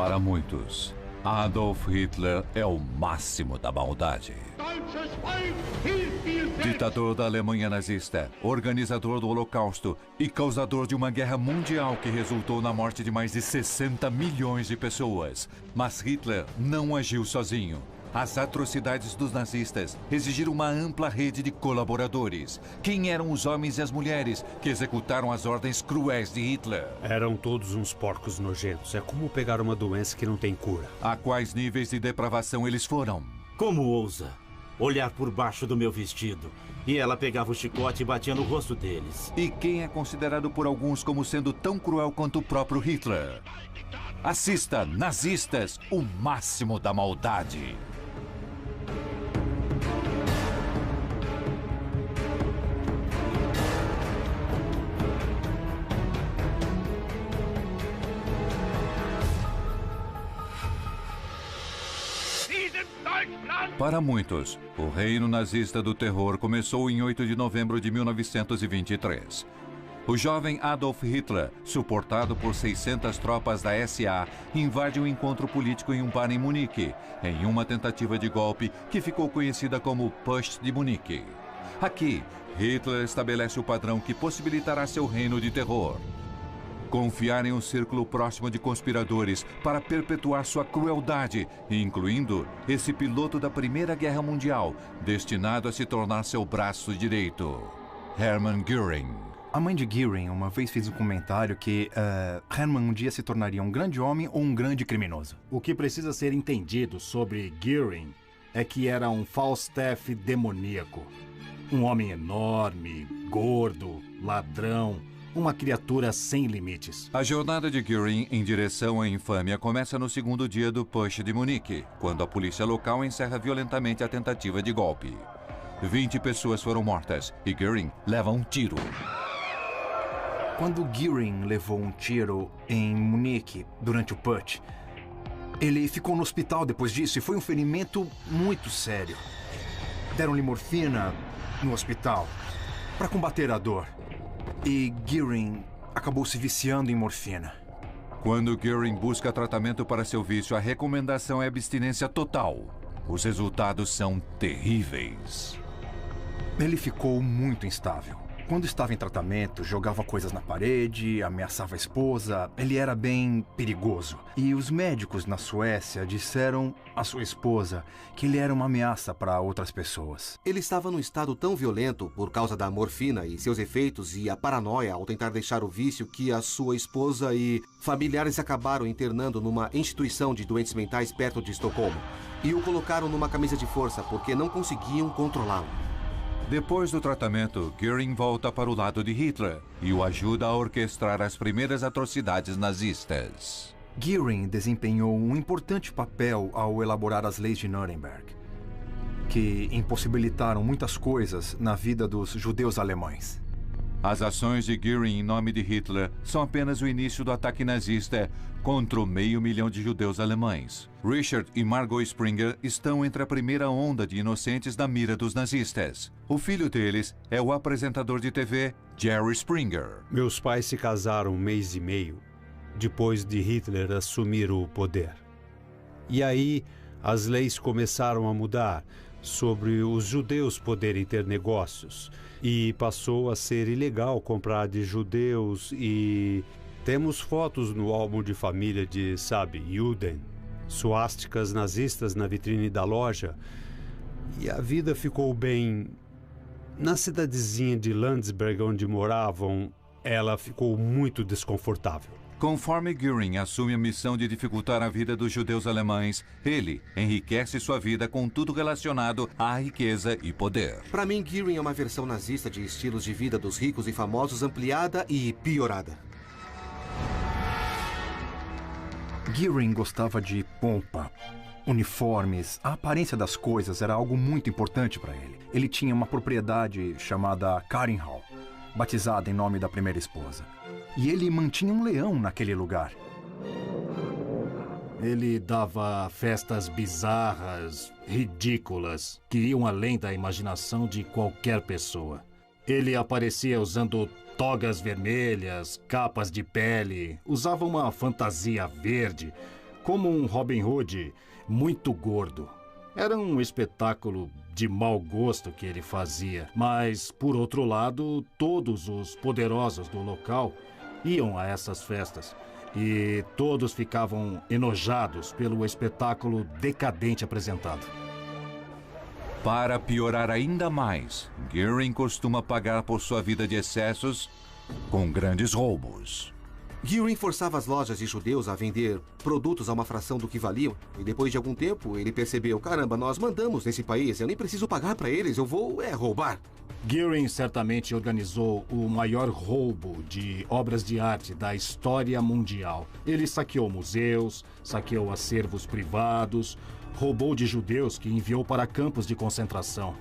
Para muitos, Adolf Hitler é o máximo da maldade. Ditador da Alemanha nazista, organizador do Holocausto e causador de uma guerra mundial que resultou na morte de mais de 60 milhões de pessoas. Mas Hitler não agiu sozinho. As atrocidades dos nazistas exigiram uma ampla rede de colaboradores. Quem eram os homens e as mulheres que executaram as ordens cruéis de Hitler? Eram todos uns porcos nojentos. É como pegar uma doença que não tem cura. A quais níveis de depravação eles foram? Como ousa olhar por baixo do meu vestido? E ela pegava o chicote e batia no rosto deles. E quem é considerado por alguns como sendo tão cruel quanto o próprio Hitler? Assista Nazistas, o máximo da maldade. Para muitos, o reino nazista do terror começou em 8 de novembro de 1923. O jovem Adolf Hitler, suportado por 600 tropas da SA, invade um encontro político em um bar em Munique, em uma tentativa de golpe que ficou conhecida como Putsch de Munique. Aqui, Hitler estabelece o padrão que possibilitará seu reino de terror. Confiar em um círculo próximo de conspiradores para perpetuar sua crueldade, incluindo esse piloto da Primeira Guerra Mundial, destinado a se tornar seu braço direito, Hermann Göring. A mãe de Göring uma vez fez um comentário que Hermann um dia se tornaria um grande homem ou um grande criminoso. O que precisa ser entendido sobre Göring é que era um Falstaff demoníaco. Um homem enorme, gordo, ladrão, uma criatura sem limites. A jornada de Göring em direção à infâmia começa no segundo dia do Putsch de Munique, quando a polícia local encerra violentamente a tentativa de golpe. 20 pessoas foram mortas e Göring leva um tiro. Quando Göring levou um tiro em Munique durante o Putsch, ele ficou no hospital depois disso e foi um ferimento muito sério. Deram-lhe morfina no hospital para combater a dor. E Göring acabou se viciando em morfina. Quando Göring busca tratamento para seu vício, a recomendação é abstinência total. Os resultados são terríveis. Ele ficou muito instável. Quando estava em tratamento, jogava coisas na parede, ameaçava a esposa. Ele era bem perigoso. E os médicos na Suécia disseram à sua esposa que ele era uma ameaça para outras pessoas. Ele estava num estado tão violento por causa da morfina e seus efeitos e a paranoia ao tentar deixar o vício que a sua esposa e familiares acabaram internando numa instituição de doentes mentais perto de Estocolmo e o colocaram numa camisa de força porque não conseguiam controlá-lo. Depois do tratamento, Göring volta para o lado de Hitler e o ajuda a orquestrar as primeiras atrocidades nazistas. Göring desempenhou um importante papel ao elaborar as leis de Nuremberg, que impossibilitaram muitas coisas na vida dos judeus alemães. As ações de Göring em nome de Hitler são apenas o início do ataque nazista contra o 500 mil de judeus alemães. Richard e Margot Springer estão entre a primeira onda de inocentes na mira dos nazistas. O filho deles é o apresentador de TV Jerry Springer. Meus pais se casaram 1 mês e meio depois de Hitler assumir o poder. E aí as leis começaram a mudar sobre os judeus poderem ter negócios e passou a ser ilegal comprar de judeus e temos fotos no álbum de família de, Juden, suásticas nazistas na vitrine da loja e a vida ficou bem... Na cidadezinha de Landsberg onde moravam, ela ficou muito desconfortável. Conforme Göring assume a missão de dificultar a vida dos judeus alemães, ele enriquece sua vida com tudo relacionado à riqueza e poder. Para mim, Göring é uma versão nazista de estilos de vida dos ricos e famosos ampliada e piorada. Göring gostava de pompa, uniformes. A aparência das coisas era algo muito importante para ele. Ele tinha uma propriedade chamada Karinhal, batizada em nome da primeira esposa. E ele mantinha um leão naquele lugar. Ele dava festas bizarras, ridículas, que iam além da imaginação de qualquer pessoa. Ele aparecia usando togas vermelhas, capas de pele, usava uma fantasia verde, como um Robin Hood muito gordo. Era um espetáculo de mau gosto que ele fazia, mas, por outro lado, todos os poderosos do local iam a essas festas e todos ficavam enojados pelo espetáculo decadente apresentado. Para piorar ainda mais, Gearing costuma pagar por sua vida de excessos com grandes roubos. Gearing forçava as lojas de judeus a vender produtos a uma fração do que valiam. E depois de algum tempo, ele percebeu, caramba, nós mandamos nesse país, eu nem preciso pagar para eles, eu vou roubar. Gearing certamente organizou o maior roubo de obras de arte da história mundial. Ele saqueou museus, saqueou acervos privados, roubou de judeus que enviou para campos de concentração.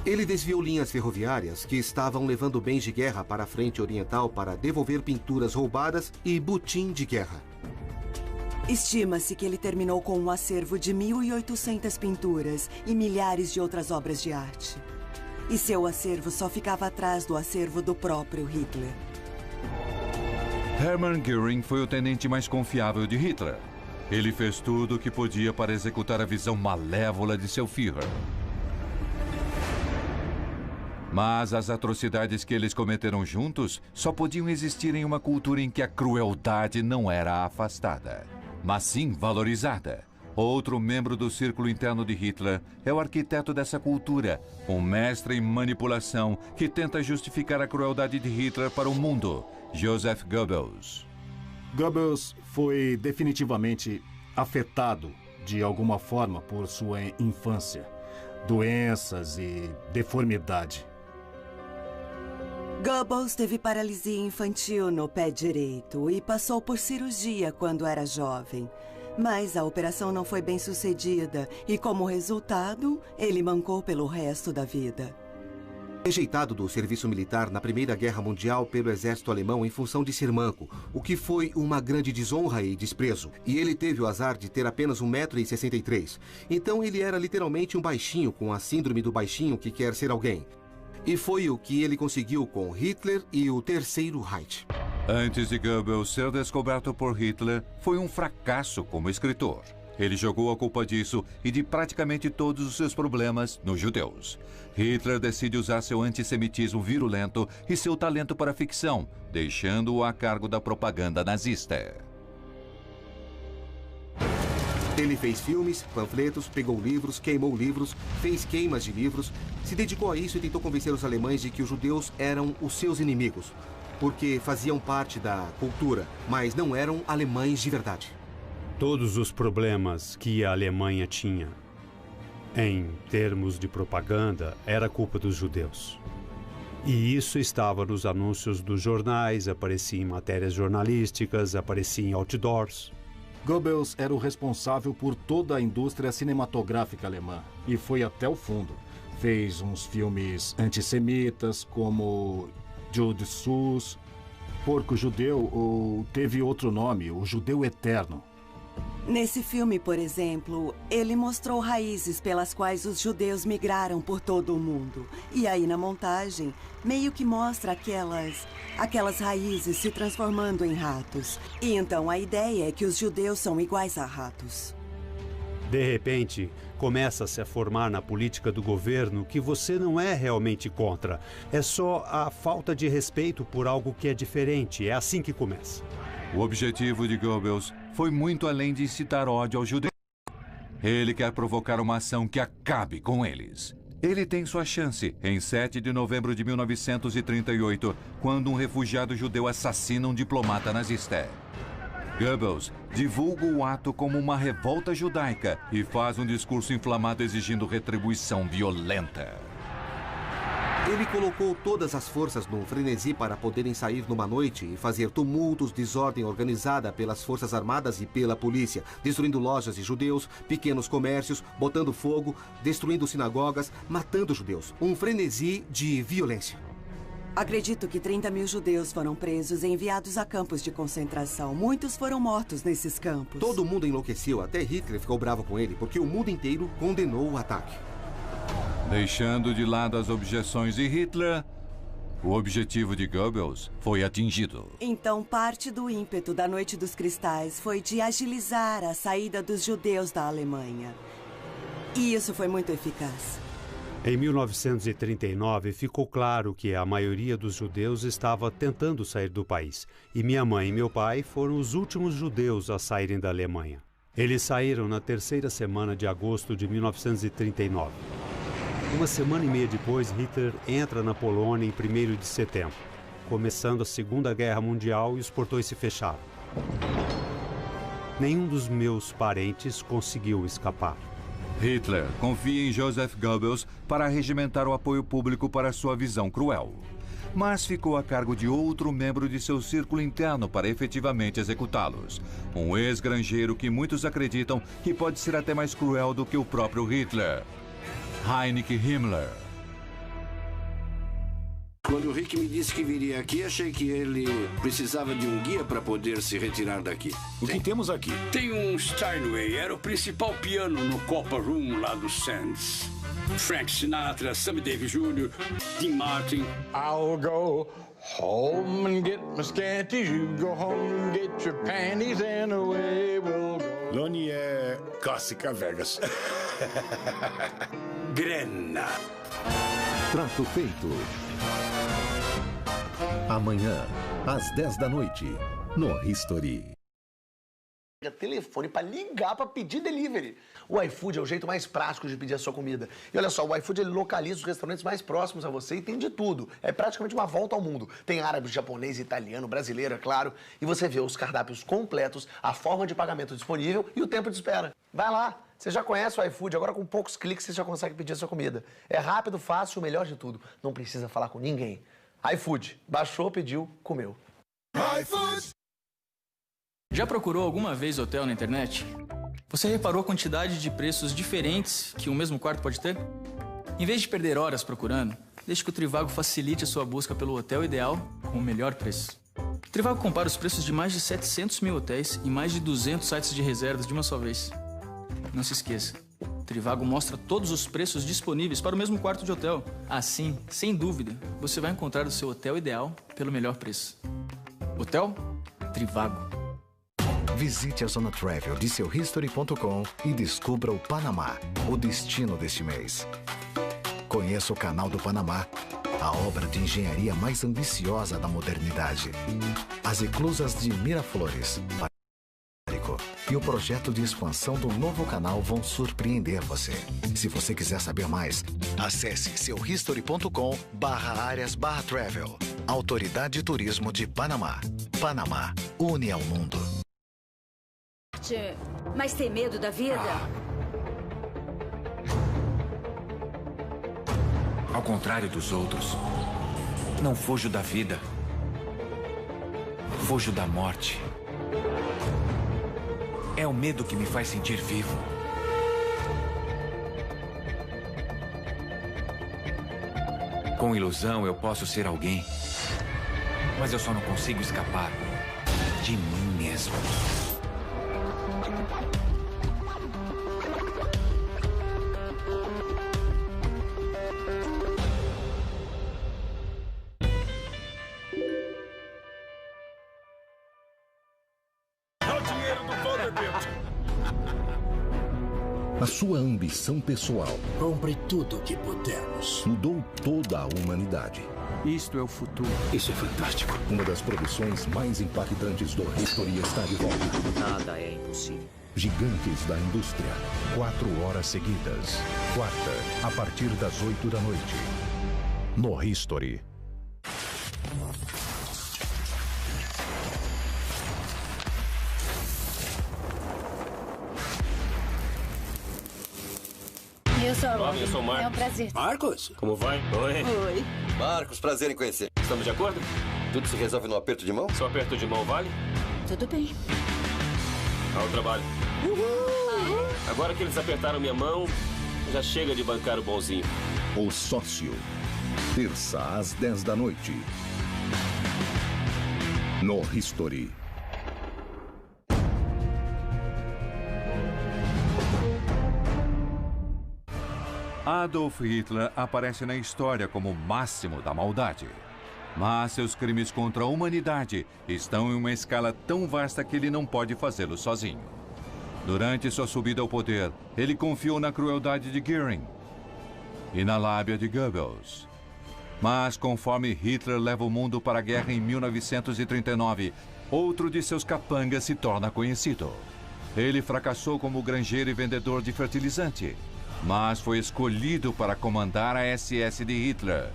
Ele desviou linhas ferroviárias que estavam levando bens de guerra para a frente oriental para devolver pinturas roubadas e butim de guerra. Estima-se que ele terminou com um acervo de 1.800 pinturas e milhares de outras obras de arte. E seu acervo só ficava atrás do acervo do próprio Hitler. Hermann Göring foi o tenente mais confiável de Hitler. Ele fez tudo o que podia para executar a visão malévola de seu Führer. Mas as atrocidades que eles cometeram juntos só podiam existir em uma cultura em que a crueldade não era afastada, mas sim valorizada. Outro membro do círculo interno de Hitler é o arquiteto dessa cultura, um mestre em manipulação que tenta justificar a crueldade de Hitler para o mundo, Joseph Goebbels. Goebbels foi definitivamente afetado de alguma forma por sua infância, doenças e deformidade. Goebbels teve paralisia infantil no pé direito e passou por cirurgia quando era jovem. Mas a operação não foi bem sucedida e, como resultado, ele mancou pelo resto da vida. Rejeitado do serviço militar na Primeira Guerra Mundial pelo exército alemão em função de ser manco, o que foi uma grande desonra e desprezo. E ele teve o azar de ter apenas 1,63 m. Então ele era literalmente um baixinho com a síndrome do baixinho que quer ser alguém. E foi o que ele conseguiu com Hitler e o Terceiro Reich. Antes de Goebbels ser descoberto por Hitler, foi um fracasso como escritor. Ele jogou a culpa disso e de praticamente todos os seus problemas nos judeus. Hitler decide usar seu antissemitismo virulento e seu talento para a ficção, deixando-o a cargo da propaganda nazista. Ele fez filmes, panfletos, pegou livros, queimou livros, fez queimas de livros, se dedicou a isso e tentou convencer os alemães de que os judeus eram os seus inimigos, porque faziam parte da cultura, mas não eram alemães de verdade. Todos os problemas que a Alemanha tinha, em termos de propaganda, era culpa dos judeus. E isso estava nos anúncios dos jornais, aparecia em matérias jornalísticas, aparecia em outdoors. Goebbels era o responsável por toda a indústria cinematográfica alemã e foi até o fundo. Fez uns filmes antissemitas como Jude Sus, Porco Judeu, ou teve outro nome, O Judeu Eterno. Nesse filme, por exemplo, ele mostrou raízes pelas quais os judeus migraram por todo o mundo. E aí, na montagem, meio que mostra aquelas raízes se transformando em ratos. E então a ideia é que os judeus são iguais a ratos. De repente, começa-se a formar na política do governo que você não é realmente contra. É só a falta de respeito por algo que é diferente. É assim que começa. O objetivo de Goebbels foi muito além de incitar ódio aos judeus. Ele quer provocar uma ação que acabe com eles. Ele tem sua chance em 7 de novembro de 1938, quando um refugiado judeu assassina um diplomata nazista. Goebbels divulga o ato como uma revolta judaica e faz um discurso inflamado exigindo retribuição violenta. Ele colocou todas as forças num frenesi para poderem sair numa noite e fazer tumultos, desordem organizada pelas forças armadas e pela polícia, destruindo lojas de judeus, pequenos comércios, botando fogo, destruindo sinagogas, matando judeus. Um frenesi de violência. Acredito que 30.000 judeus foram presos e enviados a campos de concentração. Muitos foram mortos nesses campos. Todo mundo enlouqueceu, até Hitler ficou bravo com ele, porque o mundo inteiro condenou o ataque. Deixando de lado as objeções de Hitler, O objetivo de Goebbels foi atingido. Então, parte do ímpeto da Noite dos Cristais foi de agilizar a saída dos judeus da Alemanha. E isso foi muito eficaz. Em 1939, ficou claro que a maioria dos judeus estava tentando sair do país. E minha mãe e meu pai foram os últimos judeus a saírem da Alemanha. Eles saíram na terceira semana de agosto de 1939. Uma semana e meia depois, Hitler entra na Polônia em 1º de setembro, começando a Segunda Guerra Mundial e os portões se fecharam. Nenhum dos meus parentes conseguiu escapar. Hitler confia em Joseph Goebbels para regimentar o apoio público para sua visão cruel. Mas ficou a cargo de outro membro de seu círculo interno para efetivamente executá-los. Um ex-granjeiro que muitos acreditam que pode ser até mais cruel do que o próprio Hitler. Heinrich Himmler. Quando o Rick me disse que viria aqui, achei que ele precisava de um guia para poder se retirar daqui. O que temos aqui? Tem um Steinway, era o principal piano no Copper Room lá do Sands. Frank Sinatra, Sammy Davis Jr., Dean Martin. I'll go home and get my scanties. You go home and get your panties and away we'll go. Lonnie é clássica Vegas. Grena. Trato feito. Amanhã, às 10 da noite, no History. Telefone para ligar para pedir delivery. O iFood é o jeito mais prático de pedir a sua comida. E olha só, o iFood ele localiza os restaurantes mais próximos a você e tem de tudo. É praticamente uma volta ao mundo. Tem árabe, japonês, italiano, brasileiro, é claro. E você vê os cardápios completos, a forma de pagamento disponível e o tempo de espera. Vai lá. Você já conhece o iFood, agora com poucos cliques você já consegue pedir a sua comida. É rápido, fácil, o melhor de tudo. Não precisa falar com ninguém. iFood. Baixou, pediu, comeu. iFood! Já procurou alguma vez hotel na internet? Você reparou a quantidade de preços diferentes que um mesmo quarto pode ter? Em vez de perder horas procurando, deixe que o Trivago facilite a sua busca pelo hotel ideal com o melhor preço. O Trivago compara os preços de mais de 700 mil hotéis e mais de 200 sites de reservas de uma só vez. Não se esqueça, o Trivago mostra todos os preços disponíveis para o mesmo quarto de hotel. Assim, sem dúvida, você vai encontrar o seu hotel ideal pelo melhor preço. Hotel Trivago. Visite a Zona Travel de seuhistory.com e descubra o Panamá, o destino deste mês. Conheça o Canal do Panamá, a obra de engenharia mais ambiciosa da modernidade. As eclusas de Miraflores e o projeto de expansão do novo canal vão surpreender você. Se você quiser saber mais, acesse seuhistory.com/áreas/travel. Autoridade de Turismo de Panamá. Panamá, une ao mundo. Mas tem medo da vida? Ao contrário dos outros, não fujo da vida. Fujo da morte. É o medo que me faz sentir vivo. Com ilusão eu posso ser alguém, mas eu só não consigo escapar de mim mesmo. A sua ambição pessoal. Compre tudo o que pudermos. Mudou toda a humanidade. Isto é o futuro. Isso é fantástico. Uma das produções mais impactantes do History está de volta. Nada é impossível. Gigantes da Indústria. 4 horas seguidas. Quarta, a partir das 8 da noite. No History. Eu sou a Olá, eu sou o Marcos. É um prazer. Marcos? Como vai? Oi. Oi. Marcos, prazer em conhecer. Estamos de acordo? Tudo se resolve no aperto de mão? Só aperto de mão vale? Tudo bem. Ao trabalho. Uhul. Agora que eles apertaram minha mão, já chega de bancar o bonzinho. O Sócio. Terça às 10 da noite. No History. Adolf Hitler aparece na história como o máximo da maldade. Mas seus crimes contra a humanidade estão em uma escala tão vasta que ele não pode fazê-lo sozinho. Durante sua subida ao poder, ele confiou na crueldade de Göring e na lábia de Goebbels. Mas conforme Hitler leva o mundo para a guerra em 1939, outro de seus capangas se torna conhecido. Ele fracassou como granjeiro e vendedor de fertilizante, mas foi escolhido para comandar a SS de Hitler,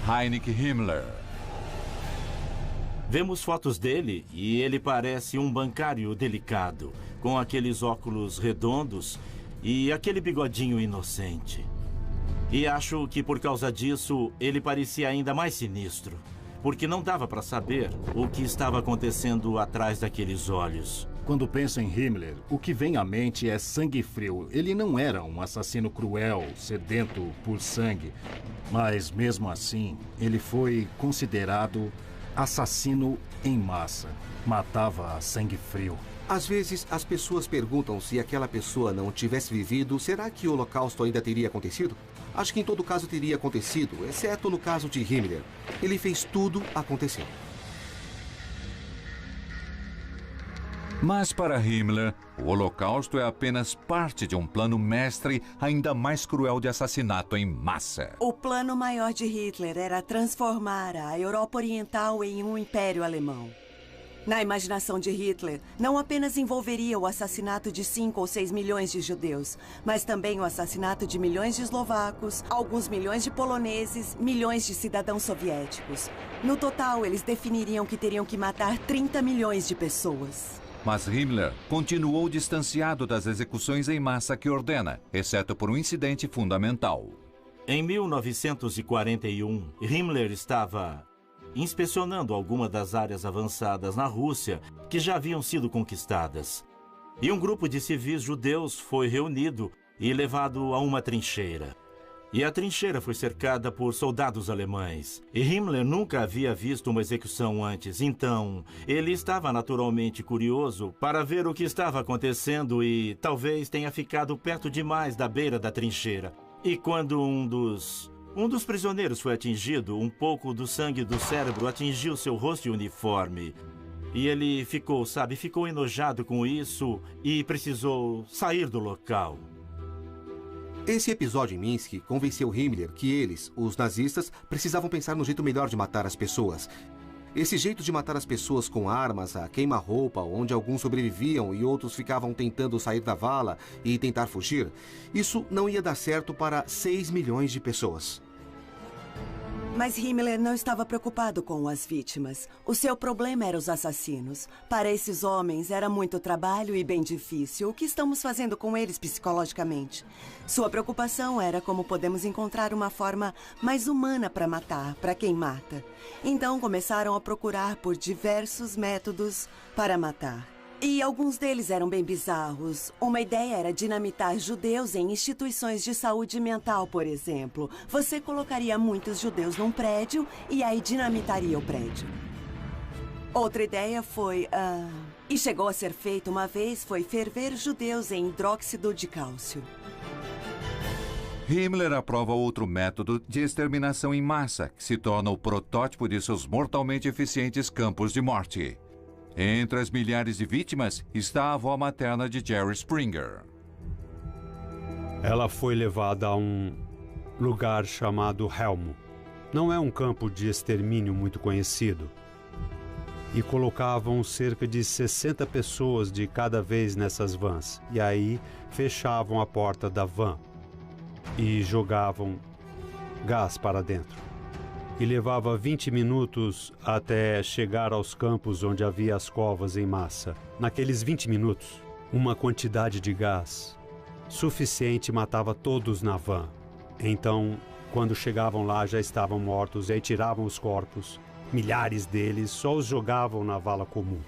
Heinrich Himmler. Vemos fotos dele e ele parece um bancário delicado, com aqueles óculos redondos e aquele bigodinho inocente. E acho que por causa disso ele parecia ainda mais sinistro, porque não dava para saber o que estava acontecendo atrás daqueles olhos. Quando penso em Himmler, o que vem à mente é sangue frio. Ele não era um assassino cruel, sedento por sangue, mas mesmo assim, ele foi considerado assassino em massa. Matava a sangue frio. Às vezes, as pessoas perguntam se aquela pessoa não tivesse vivido, será que o Holocausto ainda teria acontecido? Acho que em todo caso teria acontecido, exceto no caso de Himmler. Ele fez tudo acontecer. Mas para Himmler, o Holocausto é apenas parte de um plano mestre ainda mais cruel de assassinato em massa. O plano maior de Hitler era transformar a Europa Oriental em um império alemão. Na imaginação de Hitler, não apenas envolveria o assassinato de 5 ou 6 milhões de judeus, mas também o assassinato de milhões de eslovacos, alguns milhões de poloneses, milhões de cidadãos soviéticos. No total, eles definiriam que teriam que matar 30 milhões de pessoas. Mas Himmler continuou distanciado das execuções em massa que ordena, exceto por um incidente fundamental. Em 1941, Himmler estava inspecionando algumas das áreas avançadas na Rússia que já haviam sido conquistadas. E um grupo de civis judeus foi reunido e levado a uma trincheira. E a trincheira foi cercada por soldados alemães. E Himmler nunca havia visto uma execução antes, então ele estava naturalmente curioso para ver o que estava acontecendo e talvez tenha ficado perto demais da beira da trincheira. E quando um dos prisioneiros foi atingido, um pouco do sangue do cérebro atingiu seu rosto e uniforme. E ele ficou enojado com isso e precisou sair do local. Esse episódio em Minsk convenceu Himmler que eles, os nazistas, precisavam pensar no jeito melhor de matar as pessoas. Esse jeito de matar as pessoas com armas, a queima-roupa, onde alguns sobreviviam e outros ficavam tentando sair da vala e tentar fugir, isso não ia dar certo para 6 milhões de pessoas. Mas Himmler não estava preocupado com as vítimas. O seu problema eram os assassinos. Para esses homens era muito trabalho e bem difícil. O que estamos fazendo com eles psicologicamente? Sua preocupação era como podemos encontrar uma forma mais humana para matar, para quem mata. Então começaram a procurar por diversos métodos para matar. E alguns deles eram bem bizarros. Uma ideia era dinamitar judeus em instituições de saúde mental, por exemplo. Você colocaria muitos judeus num prédio e aí dinamitaria o prédio. Outra ideia foi... e chegou a ser feita uma vez, foi ferver judeus em hidróxido de cálcio. Himmler aprova outro método de exterminação em massa, que se torna o protótipo de seus mortalmente eficientes campos de morte. Entre as milhares de vítimas está a avó materna de Jerry Springer. Ela foi levada a um lugar chamado Helmo. Não é um campo de extermínio muito conhecido. E colocavam cerca de 60 pessoas de cada vez nessas vans. E aí fechavam a porta da van e jogavam gás para dentro. E levava 20 minutos até chegar aos campos onde havia as covas em massa. Naqueles 20 minutos, uma quantidade de gás suficiente matava todos na van. Então, quando chegavam lá, já estavam mortos, e aí tiravam os corpos. Milhares deles só os jogavam na vala comum.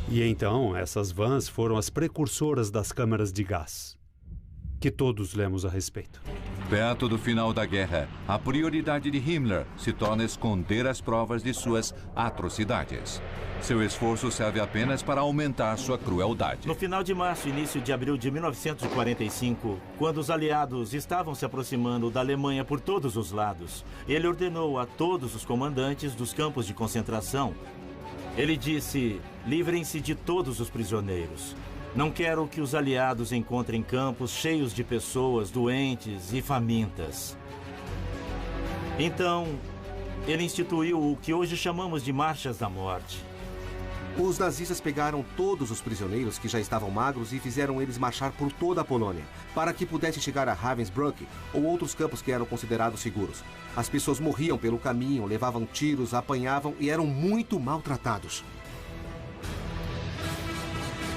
E então, essas vans foram as precursoras das câmaras de gás, que todos lemos a respeito. Perto do final da guerra, a prioridade de Himmler se torna esconder as provas de suas atrocidades. Seu esforço serve apenas para aumentar sua crueldade. No final de março e início de abril de 1945, quando os aliados estavam se aproximando da Alemanha por todos os lados, ele ordenou a todos os comandantes dos campos de concentração. Ele disse: livrem-se de todos os prisioneiros. Não quero que os aliados encontrem campos cheios de pessoas doentes e famintas. Então, ele instituiu o que hoje chamamos de Marchas da Morte. Os nazistas pegaram todos os prisioneiros que já estavam magros e fizeram eles marchar por toda a Polônia, para que pudessem chegar a Ravensbrück ou outros campos que eram considerados seguros. As pessoas morriam pelo caminho, levavam tiros, apanhavam e eram muito maltratados.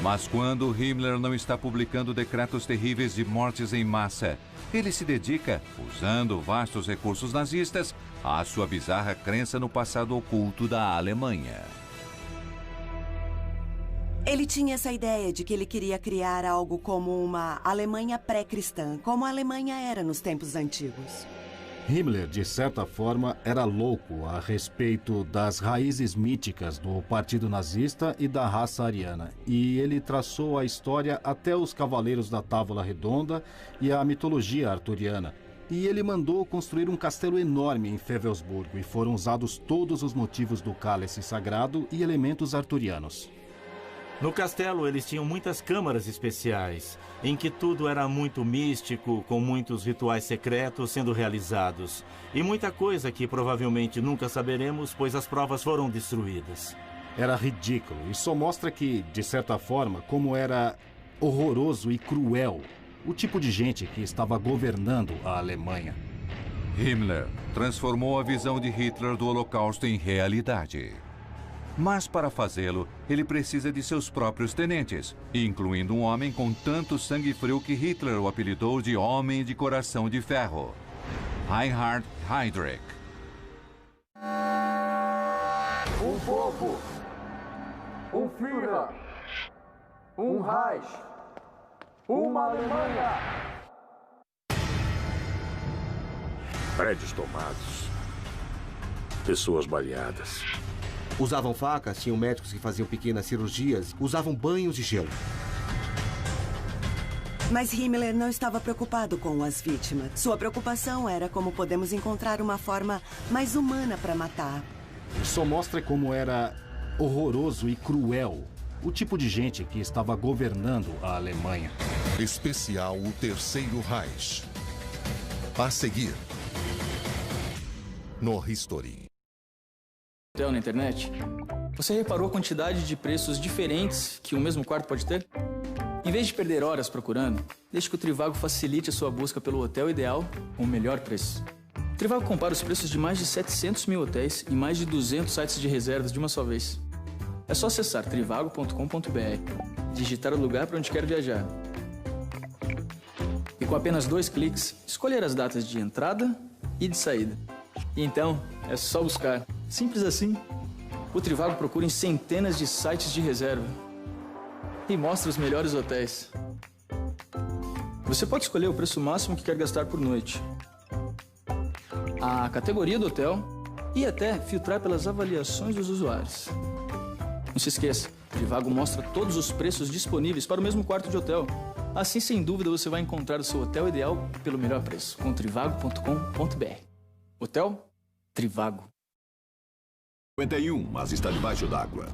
Mas quando Himmler não está publicando decretos terríveis de mortes em massa, ele se dedica, usando vastos recursos nazistas, à sua bizarra crença no passado oculto da Alemanha. Ele tinha essa ideia de que ele queria criar algo como uma Alemanha pré-cristã, como a Alemanha era nos tempos antigos. Himmler, de certa forma, era louco a respeito das raízes míticas do Partido Nazista e da raça ariana. E ele traçou a história até os Cavaleiros da Távola Redonda e a mitologia arturiana. E ele mandou construir um castelo enorme em Fewelsburgo e foram usados todos os motivos do cálice sagrado e elementos arturianos. No castelo, eles tinham muitas câmaras especiais, em que tudo era muito místico, com muitos rituais secretos sendo realizados. E muita coisa que provavelmente nunca saberemos, pois as provas foram destruídas. Era ridículo e só mostra que, de certa forma, como era horroroso e cruel o tipo de gente que estava governando a Alemanha. Himmler transformou a visão de Hitler do Holocausto em realidade. Mas para fazê-lo, ele precisa de seus próprios tenentes, incluindo um homem com tanto sangue frio que Hitler o apelidou de Homem de Coração de Ferro, Reinhard Heydrich. Um povo, um Führer, um Reich, uma Alemanha. Prédios tomados, pessoas baleadas. Usavam facas, tinham médicos que faziam pequenas cirurgias, usavam banhos de gelo. Mas Himmler não estava preocupado com as vítimas. Sua preocupação era como podemos encontrar uma forma mais humana para matar. Só mostra como era horroroso e cruel o tipo de gente que estava governando a Alemanha. Especial o Terceiro Reich. A seguir, no History. Hotel na internet? Você reparou a quantidade de preços diferentes que o mesmo quarto pode ter? Em vez de perder horas procurando, deixe que o Trivago facilite a sua busca pelo hotel ideal com o melhor preço. O Trivago compara os preços de mais de 700 mil hotéis e mais de 200 sites de reservas de uma só vez. É só acessar trivago.com.br, digitar o lugar para onde quer viajar. E com apenas 2 cliques, escolher as datas de entrada e de saída. E então, é só buscar. Simples assim. O Trivago procura em centenas de sites de reserva e mostra os melhores hotéis. Você pode escolher o preço máximo que quer gastar por noite, a categoria do hotel e até filtrar pelas avaliações dos usuários. Não se esqueça, o Trivago mostra todos os preços disponíveis para o mesmo quarto de hotel. Assim, sem dúvida, você vai encontrar o seu hotel ideal pelo melhor preço, com trivago.com.br. Hotel Trivago. 51, mas está debaixo d'água.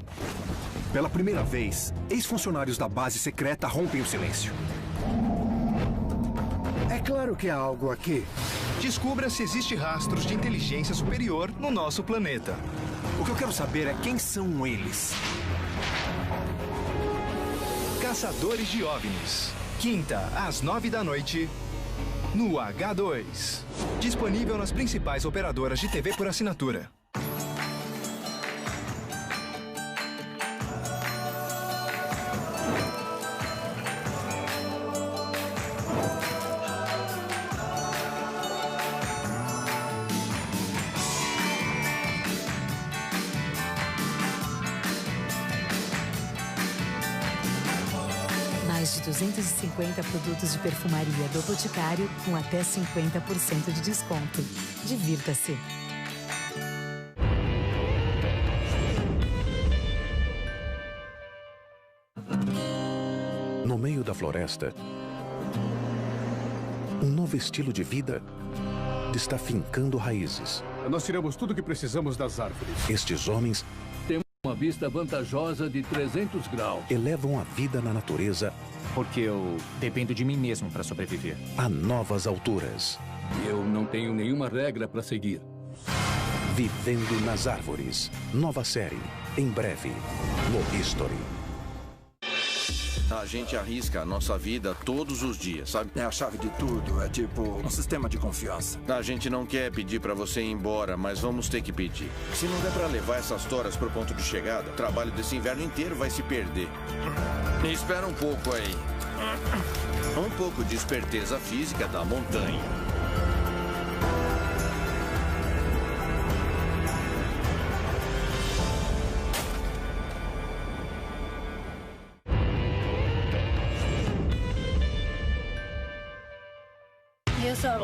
Pela primeira vez, ex-funcionários da base secreta rompem o silêncio. É claro que há algo aqui. Descubra se existe rastros de inteligência superior no nosso planeta. O que eu quero saber é quem são eles. Caçadores de OVNIs. Quinta, às 9 da noite, no H2. Disponível nas principais operadoras de TV por assinatura. Mais de 250 produtos de perfumaria do Boticário com até 50% de desconto. Divirta-se. No meio da floresta, um novo estilo de vida está fincando raízes. Nós tiramos tudo o que precisamos das árvores. Estes homens têm uma vista vantajosa de 300 graus. Elevam a vida na natureza. Porque eu dependo de mim mesmo para sobreviver. A novas alturas. Eu não tenho nenhuma regra para seguir. Vivendo nas árvores. Nova série. Em breve. No History. A gente arrisca a nossa vida todos os dias, sabe? É a chave de tudo, é tipo um sistema de confiança. A gente não quer pedir pra você ir embora, mas vamos ter que pedir. Se não der pra levar essas toras pro ponto de chegada, o trabalho desse inverno inteiro vai se perder. E espera um pouco aí. Um pouco de esperteza física da montanha.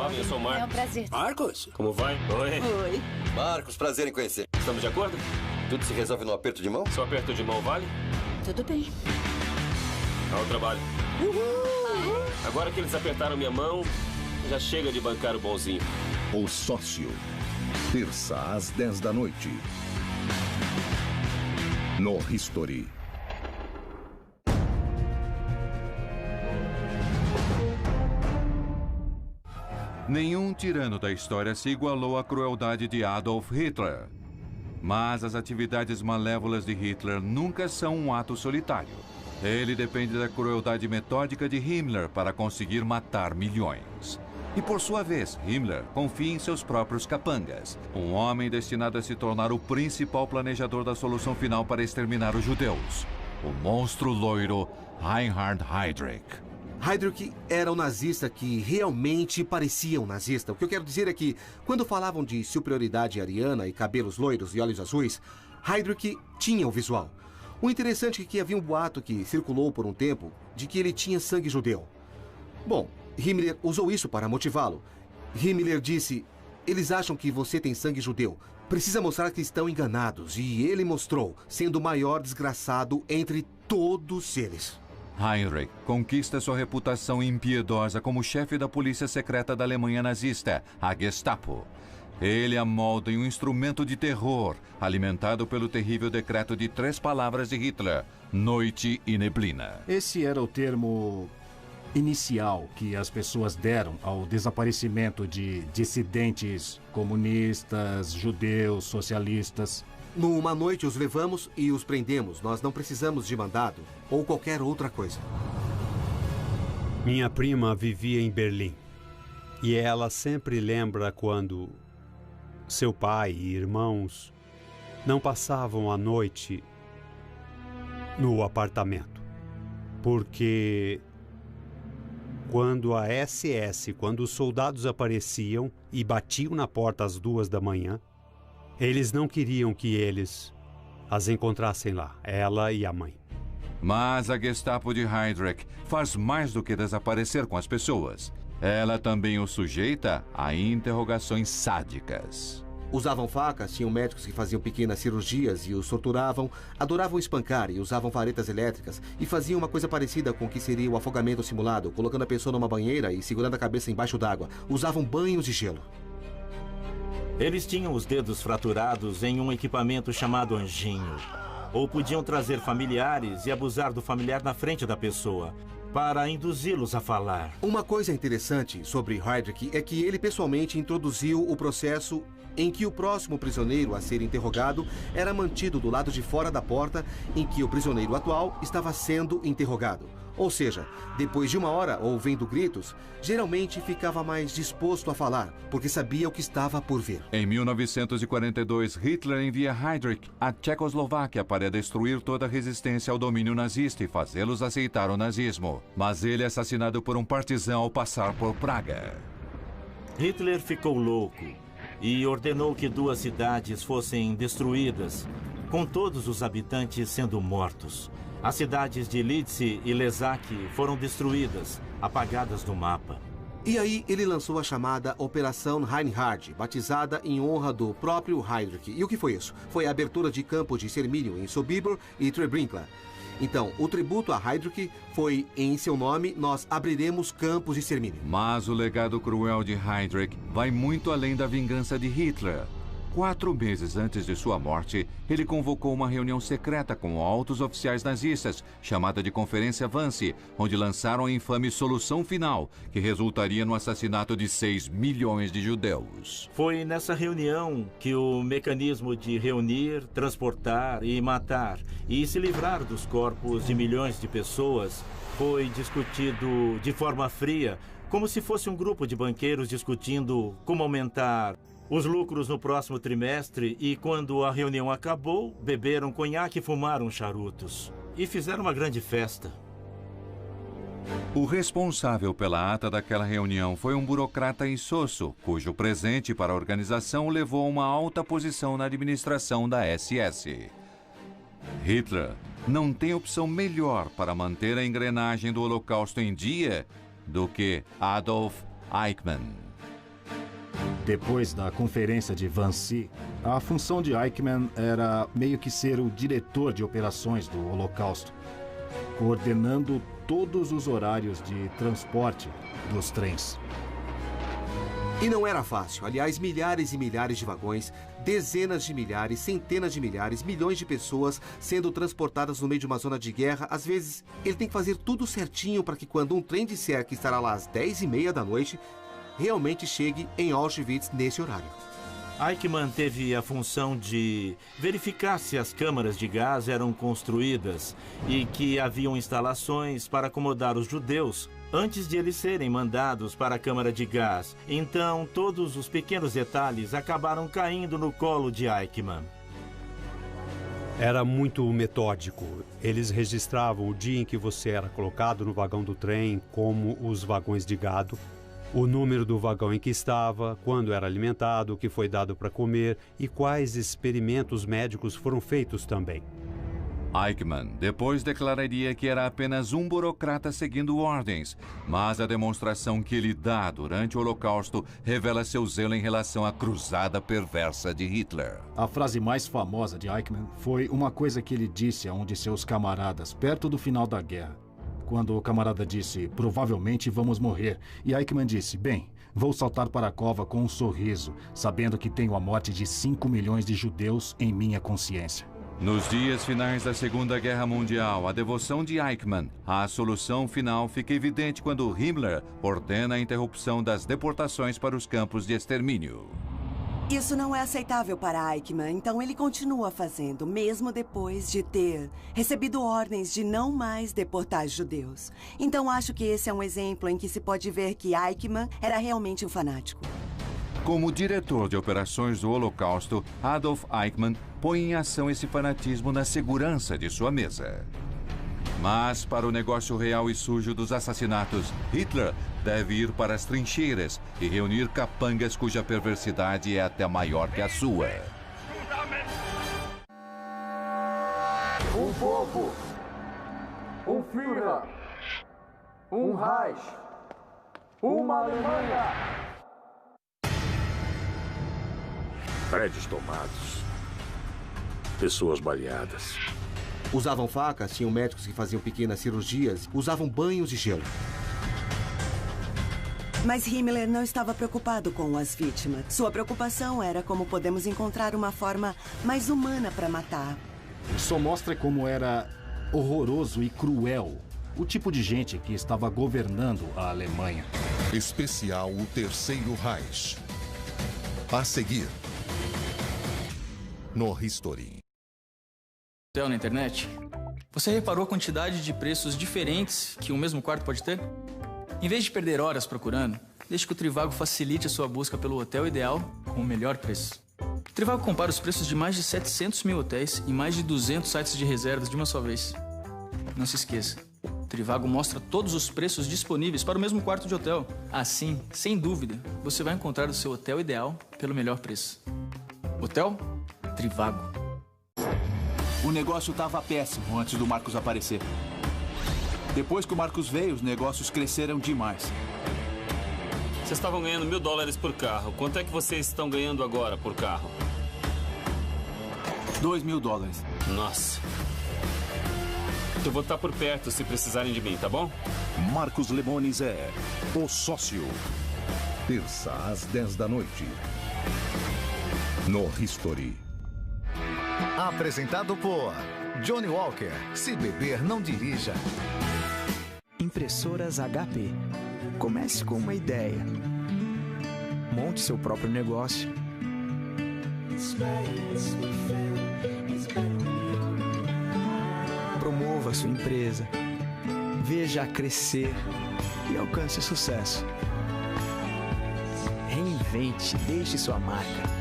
Eu sou o Marcos. É um prazer. Marcos? Como vai? Oi. Oi. Marcos, prazer em conhecer. Estamos de acordo? Tudo se resolve no aperto de mão? Só aperto de mão vale? Tudo bem. Ao trabalho. Uhul. Agora que eles apertaram minha mão, já chega de bancar o bonzinho. O Sócio. Terça às 10 da noite. No History. Nenhum tirano da história se igualou à crueldade de Adolf Hitler. Mas as atividades malévolas de Hitler nunca são um ato solitário. Ele depende da crueldade metódica de Himmler para conseguir matar milhões. E por sua vez, Himmler confia em seus próprios capangas. Um homem destinado a se tornar o principal planejador da solução final para exterminar os judeus. O monstro loiro Reinhard Heydrich. Heydrich era um nazista que realmente parecia um nazista. O que eu quero dizer é que, quando falavam de superioridade ariana e cabelos loiros e olhos azuis, Heydrich tinha o visual. O interessante é que havia um boato que circulou por um tempo de que ele tinha sangue judeu. Bom, Himmler usou isso para motivá-lo. Himmler disse: eles acham que você tem sangue judeu. Precisa mostrar que estão enganados. E ele mostrou, sendo o maior desgraçado entre todos eles. Heinrich conquista sua reputação impiedosa como chefe da polícia secreta da Alemanha nazista, a Gestapo. Ele a molda em um instrumento de terror, alimentado pelo terrível decreto de 3 palavras de Hitler: noite e neblina. Esse era o termo inicial que as pessoas deram ao desaparecimento de dissidentes comunistas, judeus, socialistas. Numa noite os levamos e os prendemos. Nós não precisamos de mandado ou qualquer outra coisa. Minha prima vivia em Berlim. E ela sempre lembra quando seu pai e irmãos não passavam a noite no apartamento. Porque quando a SS, quando os soldados apareciam e batiam na porta às 2 da manhã, eles não queriam que eles as encontrassem lá, ela e a mãe. Mas a Gestapo de Heydrich faz mais do que desaparecer com as pessoas. Ela também os sujeita a interrogações sádicas. Usavam facas, tinham médicos que faziam pequenas cirurgias e os torturavam, adoravam espancar e usavam varetas elétricas e faziam uma coisa parecida com o que seria o afogamento simulado, colocando a pessoa numa banheira e segurando a cabeça embaixo d'água. Usavam banhos de gelo. Eles tinham os dedos fraturados em um equipamento chamado anjinho. Ou podiam trazer familiares e abusar do familiar na frente da pessoa, para induzi-los a falar. Uma coisa interessante sobre Heydrich é que ele pessoalmente introduziu o processo em que o próximo prisioneiro a ser interrogado era mantido do lado de fora da porta em que o prisioneiro atual estava sendo interrogado. Ou seja, depois de 1 hora, ouvindo gritos, geralmente ficava mais disposto a falar, porque sabia o que estava por vir. Em 1942, Hitler envia Heydrich à Tchecoslováquia para destruir toda a resistência ao domínio nazista e fazê-los aceitar o nazismo. Mas ele é assassinado por um partisão ao passar por Praga. Hitler ficou louco e ordenou que 2 cidades fossem destruídas, com todos os habitantes sendo mortos. As cidades de Lidsey e Lezac foram destruídas, apagadas do mapa. E aí ele lançou a chamada Operação Reinhard, batizada em honra do próprio Heydrich. E o que foi isso? Foi a abertura de campo de extermínio em Sobibor e Treblinka. Então, o tributo a Heydrich foi, em seu nome, nós abriremos campos de extermínio. Mas o legado cruel de Heydrich vai muito além da vingança de Hitler. 4 meses antes de sua morte, ele convocou uma reunião secreta com altos oficiais nazistas, chamada de Conferência Wannsee, onde lançaram a infame solução final, que resultaria no assassinato de 6 milhões de judeus. Foi nessa reunião que o mecanismo de reunir, transportar e matar e se livrar dos corpos de milhões de pessoas foi discutido de forma fria, como se fosse um grupo de banqueiros discutindo como aumentar os lucros no próximo trimestre, e quando a reunião acabou, beberam conhaque e fumaram charutos. E fizeram uma grande festa. O responsável pela ata daquela reunião foi um burocrata insosso, cujo presente para a organização o levou a uma alta posição na administração da SS. Hitler não tem opção melhor para manter a engrenagem do Holocausto em dia do que Adolf Eichmann. Depois da conferência de Wannsee, a função de Eichmann era meio que ser o diretor de operações do Holocausto, coordenando todos os horários de transporte dos trens. E não era fácil. Aliás, milhares e milhares de vagões, dezenas de milhares, centenas de milhares, milhões de pessoas sendo transportadas no meio de uma zona de guerra. Às vezes, ele tem que fazer tudo certinho para que quando um trem disser que estará lá às 10h30 da noite, realmente chegue em Auschwitz nesse horário. Eichmann teve a função de verificar se as câmaras de gás eram construídas e que haviam instalações para acomodar os judeus antes de eles serem mandados para a câmara de gás. Então, todos os pequenos detalhes acabaram caindo no colo de Eichmann. Era muito metódico. Eles registravam o dia em que você era colocado no vagão do trem, como os vagões de gado, o número do vagão em que estava, quando era alimentado, o que foi dado para comer e quais experimentos médicos foram feitos também. Eichmann depois declararia que era apenas um burocrata seguindo ordens, mas a demonstração que ele dá durante o Holocausto revela seu zelo em relação à cruzada perversa de Hitler. A frase mais famosa de Eichmann foi uma coisa que ele disse a um de seus camaradas perto do final da guerra. Quando o camarada disse, provavelmente vamos morrer, e Eichmann disse, bem, vou saltar para a cova com um sorriso, sabendo que tenho a morte de 5 milhões de judeus em minha consciência. Nos dias finais da Segunda Guerra Mundial, a devoção de Eichmann à solução final fica evidente quando Himmler ordena a interrupção das deportações para os campos de extermínio. Isso não é aceitável para Eichmann, então ele continua fazendo, mesmo depois de ter recebido ordens de não mais deportar judeus. Então acho que esse é um exemplo em que se pode ver que Eichmann era realmente um fanático. Como diretor de operações do Holocausto, Adolf Eichmann põe em ação esse fanatismo na segurança de sua mesa. Mas, para o negócio real e sujo dos assassinatos, Hitler deve ir para as trincheiras e reunir capangas cuja perversidade é até maior que a sua. Um povo, um Führer, um Reich, uma Alemanha. Prédios tomados, pessoas baleadas. Usavam facas, tinham médicos que faziam pequenas cirurgias, usavam banhos de gelo. Mas Himmler não estava preocupado com as vítimas. Sua preocupação era como podemos encontrar uma forma mais humana para matar. Isso mostra como era horroroso e cruel o tipo de gente que estava governando a Alemanha. Especial o Terceiro Reich. A seguir, no History. Na internet, você reparou a quantidade de preços diferentes que um mesmo quarto pode ter? Em vez de perder horas procurando, deixe que o Trivago facilite a sua busca pelo hotel ideal com o melhor preço. O Trivago compara os preços de mais de 700 mil hotéis e mais de 200 sites de reservas de uma só vez. Não se esqueça, o Trivago mostra todos os preços disponíveis para o mesmo quarto de hotel. Assim, sem dúvida, você vai encontrar o seu hotel ideal pelo melhor preço. Hotel Trivago. O negócio estava péssimo antes do Marcos aparecer. Depois que o Marcos veio, os negócios cresceram demais. Vocês estavam ganhando $1.000 por carro. Quanto é que vocês estão ganhando agora por carro? $2.000. Nossa. Eu vou estar por perto se precisarem de mim, tá bom? Marcos Lemones é o sócio. Terça às 10 da noite. No History. Apresentado por Johnny Walker. Se beber, não dirija. Impressoras HP. Comece com uma ideia. Monte seu próprio negócio. Promova sua empresa. Veja-a crescer e alcance sucesso. Reinvente, deixe sua marca.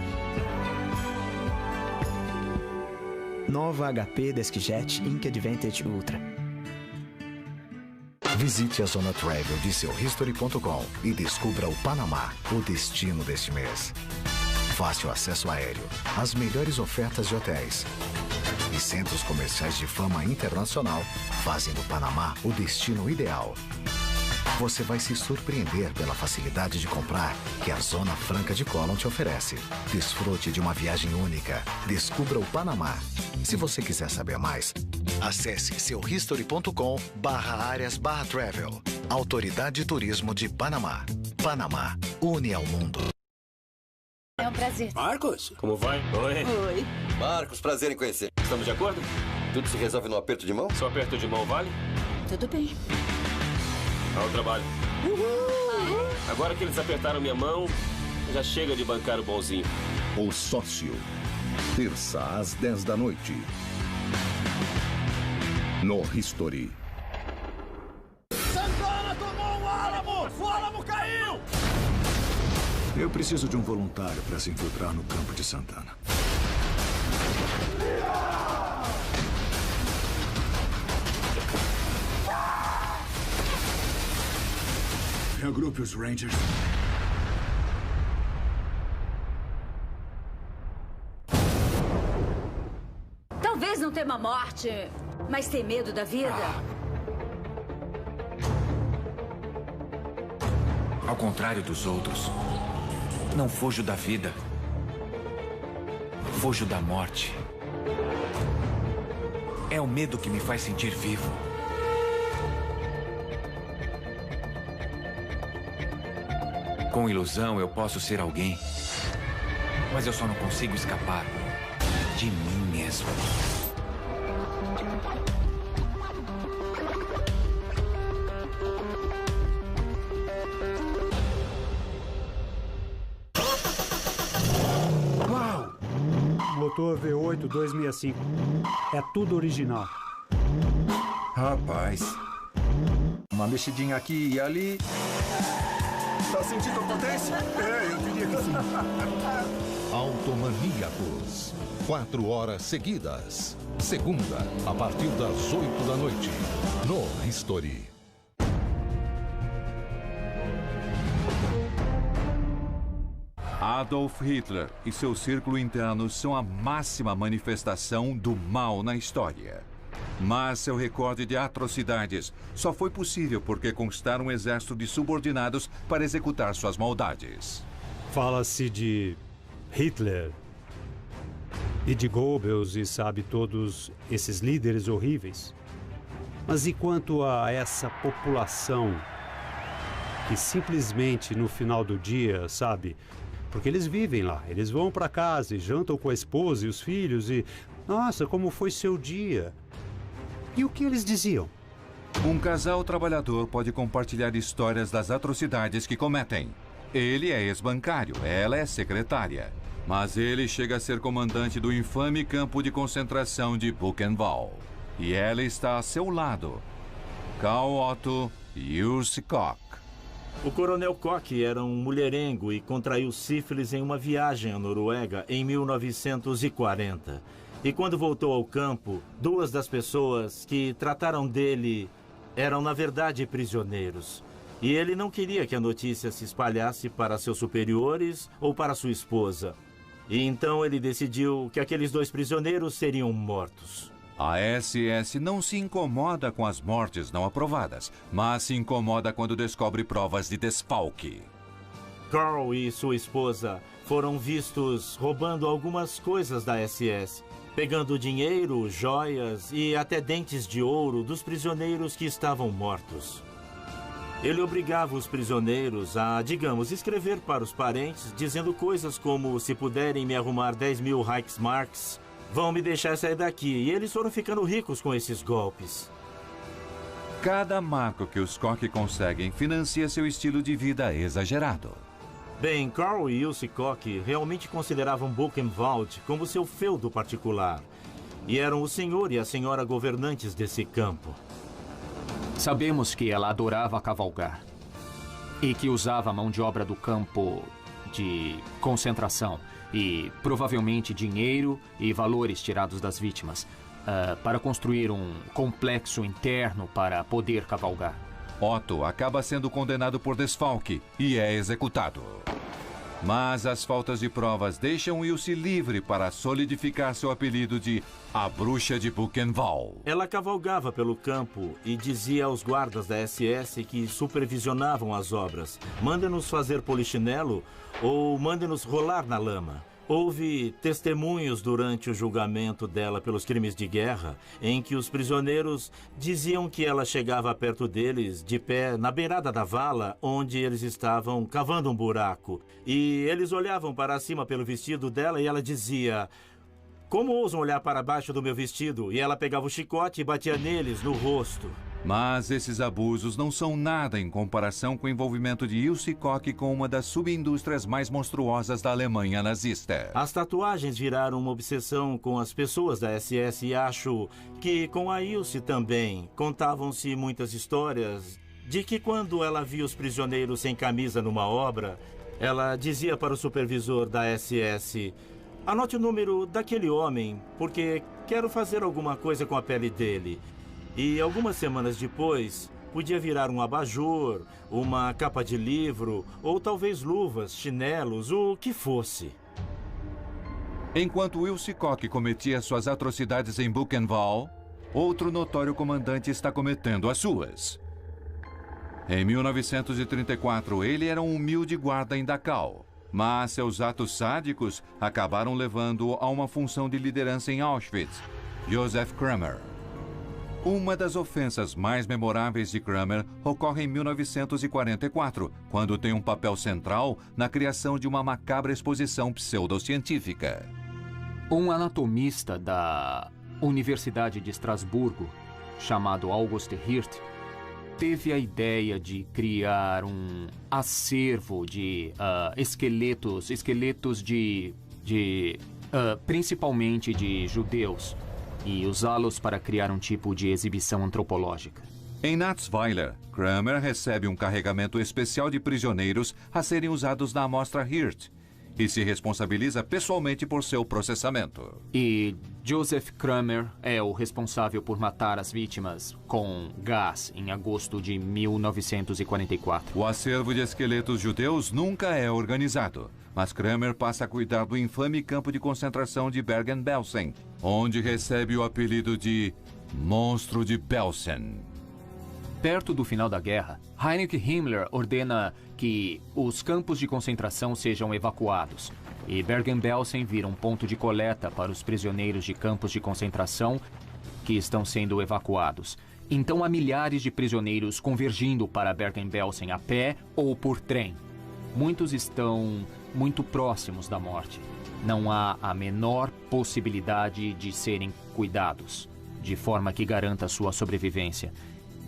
Nova HP DeskJet Ink Advantage Ultra. Visite a Zona Travel de seu History.com e descubra o Panamá, o destino deste mês. Fácil acesso aéreo, as melhores ofertas de hotéis e centros comerciais de fama internacional fazem do Panamá o destino ideal. Você vai se surpreender pela facilidade de comprar que a Zona Franca de Colón te oferece. Desfrute de uma viagem única. Descubra o Panamá. Se você quiser saber mais, acesse seuhistory.com/áreas/travel. Autoridade de Turismo de Panamá. Panamá, une ao mundo. É um prazer. Marcos? Como vai? Oi. Oi. Marcos, prazer em conhecer. Estamos de acordo? Tudo se resolve no aperto de mão? Só aperto de mão vale? Tudo bem. Ao trabalho. Uhul. Agora que eles apertaram minha mão, já chega de bancar o bonzinho. O sócio. Terça às 10 da noite. No History. Santana tomou um álamo! O álamo caiu! Eu preciso de um voluntário para se infiltrar no campo de Santana. Reagrupe os Rangers. Talvez não tema a morte, mas ter medo da vida. Ao contrário dos outros, não fujo da vida. Fujo da morte. É o medo que me faz sentir vivo. Com ilusão, eu posso ser alguém, mas eu só não consigo escapar de mim mesmo. Uau! Motor V8 265. É tudo original. Rapaz, uma mexidinha aqui e ali. Tá sentindo a potência? É, eu diria que sim. Automaníacos. 4 horas seguidas. Segunda, a partir das 8 da noite. No History. Adolf Hitler e seu círculo interno são a máxima manifestação do mal na história. Mas seu recorde de atrocidades só foi possível porque conquistaram um exército de subordinados para executar suas maldades. Fala-se de Hitler e de Goebbels e sabe todos esses líderes horríveis. Mas e quanto a essa população que simplesmente no final do dia, sabe? Porque eles vivem lá, eles vão para casa e jantam com a esposa e os filhos e... Nossa, como foi seu dia? E o que eles diziam? Um casal trabalhador pode compartilhar histórias das atrocidades que cometem. Ele é ex-bancário, ela é secretária. Mas ele chega a ser comandante do infame campo de concentração de Buchenwald. E ela está a seu lado. Karl Otto Urs Koch. O coronel Koch era um mulherengo e contraiu sífilis em uma viagem à Noruega em 1940. E quando voltou ao campo, 2 das pessoas que trataram dele eram, na verdade, prisioneiros. E ele não queria que a notícia se espalhasse para seus superiores ou para sua esposa. E então ele decidiu que aqueles 2 prisioneiros seriam mortos. A SS não se incomoda com as mortes não aprovadas, mas se incomoda quando descobre provas de desfalque. Carl e sua esposa foram vistos roubando algumas coisas da SS, pegando dinheiro, joias e até dentes de ouro dos prisioneiros que estavam mortos. Ele obrigava os prisioneiros a, digamos, escrever para os parentes, dizendo coisas como: se puderem me arrumar 10.000 Reichsmarks, vão me deixar sair daqui. E eles foram ficando ricos com esses golpes. Cada marco que os Koch conseguem financia seu estilo de vida exagerado. Bem, Carl e Ilse Koch realmente consideravam Buchenwald como seu feudo particular. E eram o senhor e a senhora governantes desse campo. Sabemos que ela adorava cavalgar e que usava a mão de obra do campo de concentração e provavelmente dinheiro e valores tirados das vítimas para construir um complexo interno para poder cavalgar. Otto acaba sendo condenado por desfalque e é executado. Mas as faltas de provas deixam Ilse livre para solidificar seu apelido de a Bruxa de Buchenwald. Ela cavalgava pelo campo e dizia aos guardas da SS que supervisionavam as obras: mandem-nos fazer polichinelo ou mandem-nos rolar na lama. Houve testemunhos durante o julgamento dela pelos crimes de guerra, em que os prisioneiros diziam que ela chegava perto deles, de pé, na beirada da vala, onde eles estavam cavando um buraco. E eles olhavam para cima pelo vestido dela e ela dizia: como ousam olhar para baixo do meu vestido? E ela pegava o chicote e batia neles no rosto. Mas esses abusos não são nada em comparação com o envolvimento de Ilse Koch com uma das subindústrias mais monstruosas da Alemanha nazista. As tatuagens viraram uma obsessão com as pessoas da SS e acho que com a Ilse também. Contavam-se muitas histórias de que quando ela via os prisioneiros sem camisa numa obra, ela dizia para o supervisor da SS: anote o número daquele homem, porque quero fazer alguma coisa com a pele dele. E algumas semanas depois, podia virar um abajur, uma capa de livro, ou talvez luvas, chinelos, o que fosse. Enquanto Ilse Koch cometia suas atrocidades em Buchenwald, outro notório comandante está cometendo as suas. Em 1934, ele era um humilde guarda em Dachau, mas seus atos sádicos acabaram levando-o a uma função de liderança em Auschwitz: Josef Kramer. Uma das ofensas mais memoráveis de Kramer ocorre em 1944, quando tem um papel central na criação de uma macabra exposição pseudocientífica. Um anatomista da Universidade de Estrasburgo, chamado August Hirt, teve a ideia de criar um acervo de esqueletos principalmente de judeus, e usá-los para criar um tipo de exibição antropológica. Em Natzweiler, Kramer recebe um carregamento especial de prisioneiros a serem usados na amostra Hirt e se responsabiliza pessoalmente por seu processamento. E Josef Kramer é o responsável por matar as vítimas com gás em agosto de 1944. O acervo de esqueletos judeus nunca é organizado, mas Kramer passa a cuidar do infame campo de concentração de Bergen-Belsen, onde recebe o apelido de Monstro de Belsen. Perto do final da guerra, Heinrich Himmler ordena que os campos de concentração sejam evacuados e Bergen-Belsen vira um ponto de coleta para os prisioneiros de campos de concentração que estão sendo evacuados. Então há milhares de prisioneiros convergindo para Bergen-Belsen a pé ou por trem. Muitos estão muito próximos da morte. Não há a menor possibilidade de serem cuidados, de forma que garanta sua sobrevivência.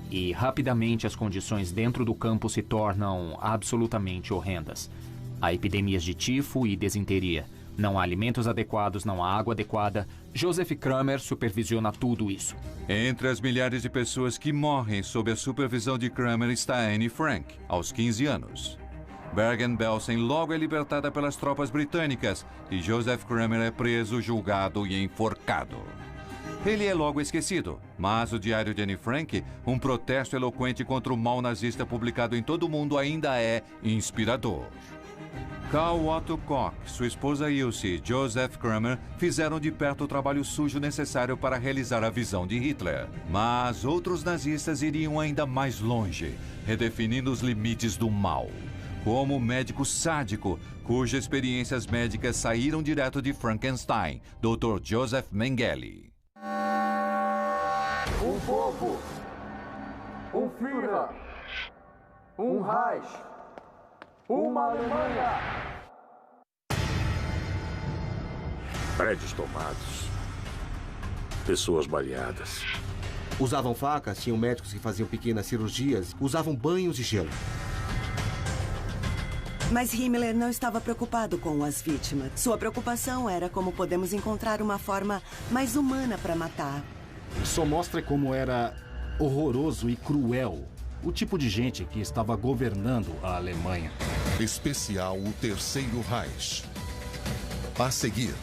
E rapidamente as condições dentro do campo se tornam absolutamente horrendas. Há epidemias de tifo e desinteria. Não há alimentos adequados, não há água adequada. Josef Kramer supervisiona tudo isso. Entre as milhares de pessoas que morrem sob a supervisão de Kramer está Anne Frank, aos 15 anos. Bergen-Belsen logo é libertada pelas tropas britânicas e Josef Kramer é preso, julgado e enforcado. Ele é logo esquecido, mas o diário de Anne Frank, um protesto eloquente contra o mal nazista publicado em todo o mundo, ainda é inspirador. Carl Otto Koch, sua esposa Ilse e Joseph Kramer fizeram de perto o trabalho sujo necessário para realizar a visão de Hitler. Mas outros nazistas iriam ainda mais longe, redefinindo os limites do mal. Como o médico sádico, cujas experiências médicas saíram direto de Frankenstein, Dr. Joseph Mengele. Um povo, um Führer, um Reich, uma Alemanha. Prédios tomados, pessoas baleadas. Usavam facas, tinham médicos que faziam pequenas cirurgias, usavam banhos de gelo. Mas Himmler não estava preocupado com as vítimas. Sua preocupação era como podemos encontrar uma forma mais humana para matar. Só mostra como era horroroso e cruel o tipo de gente que estava governando a Alemanha. Especial o Terceiro Reich. A seguir,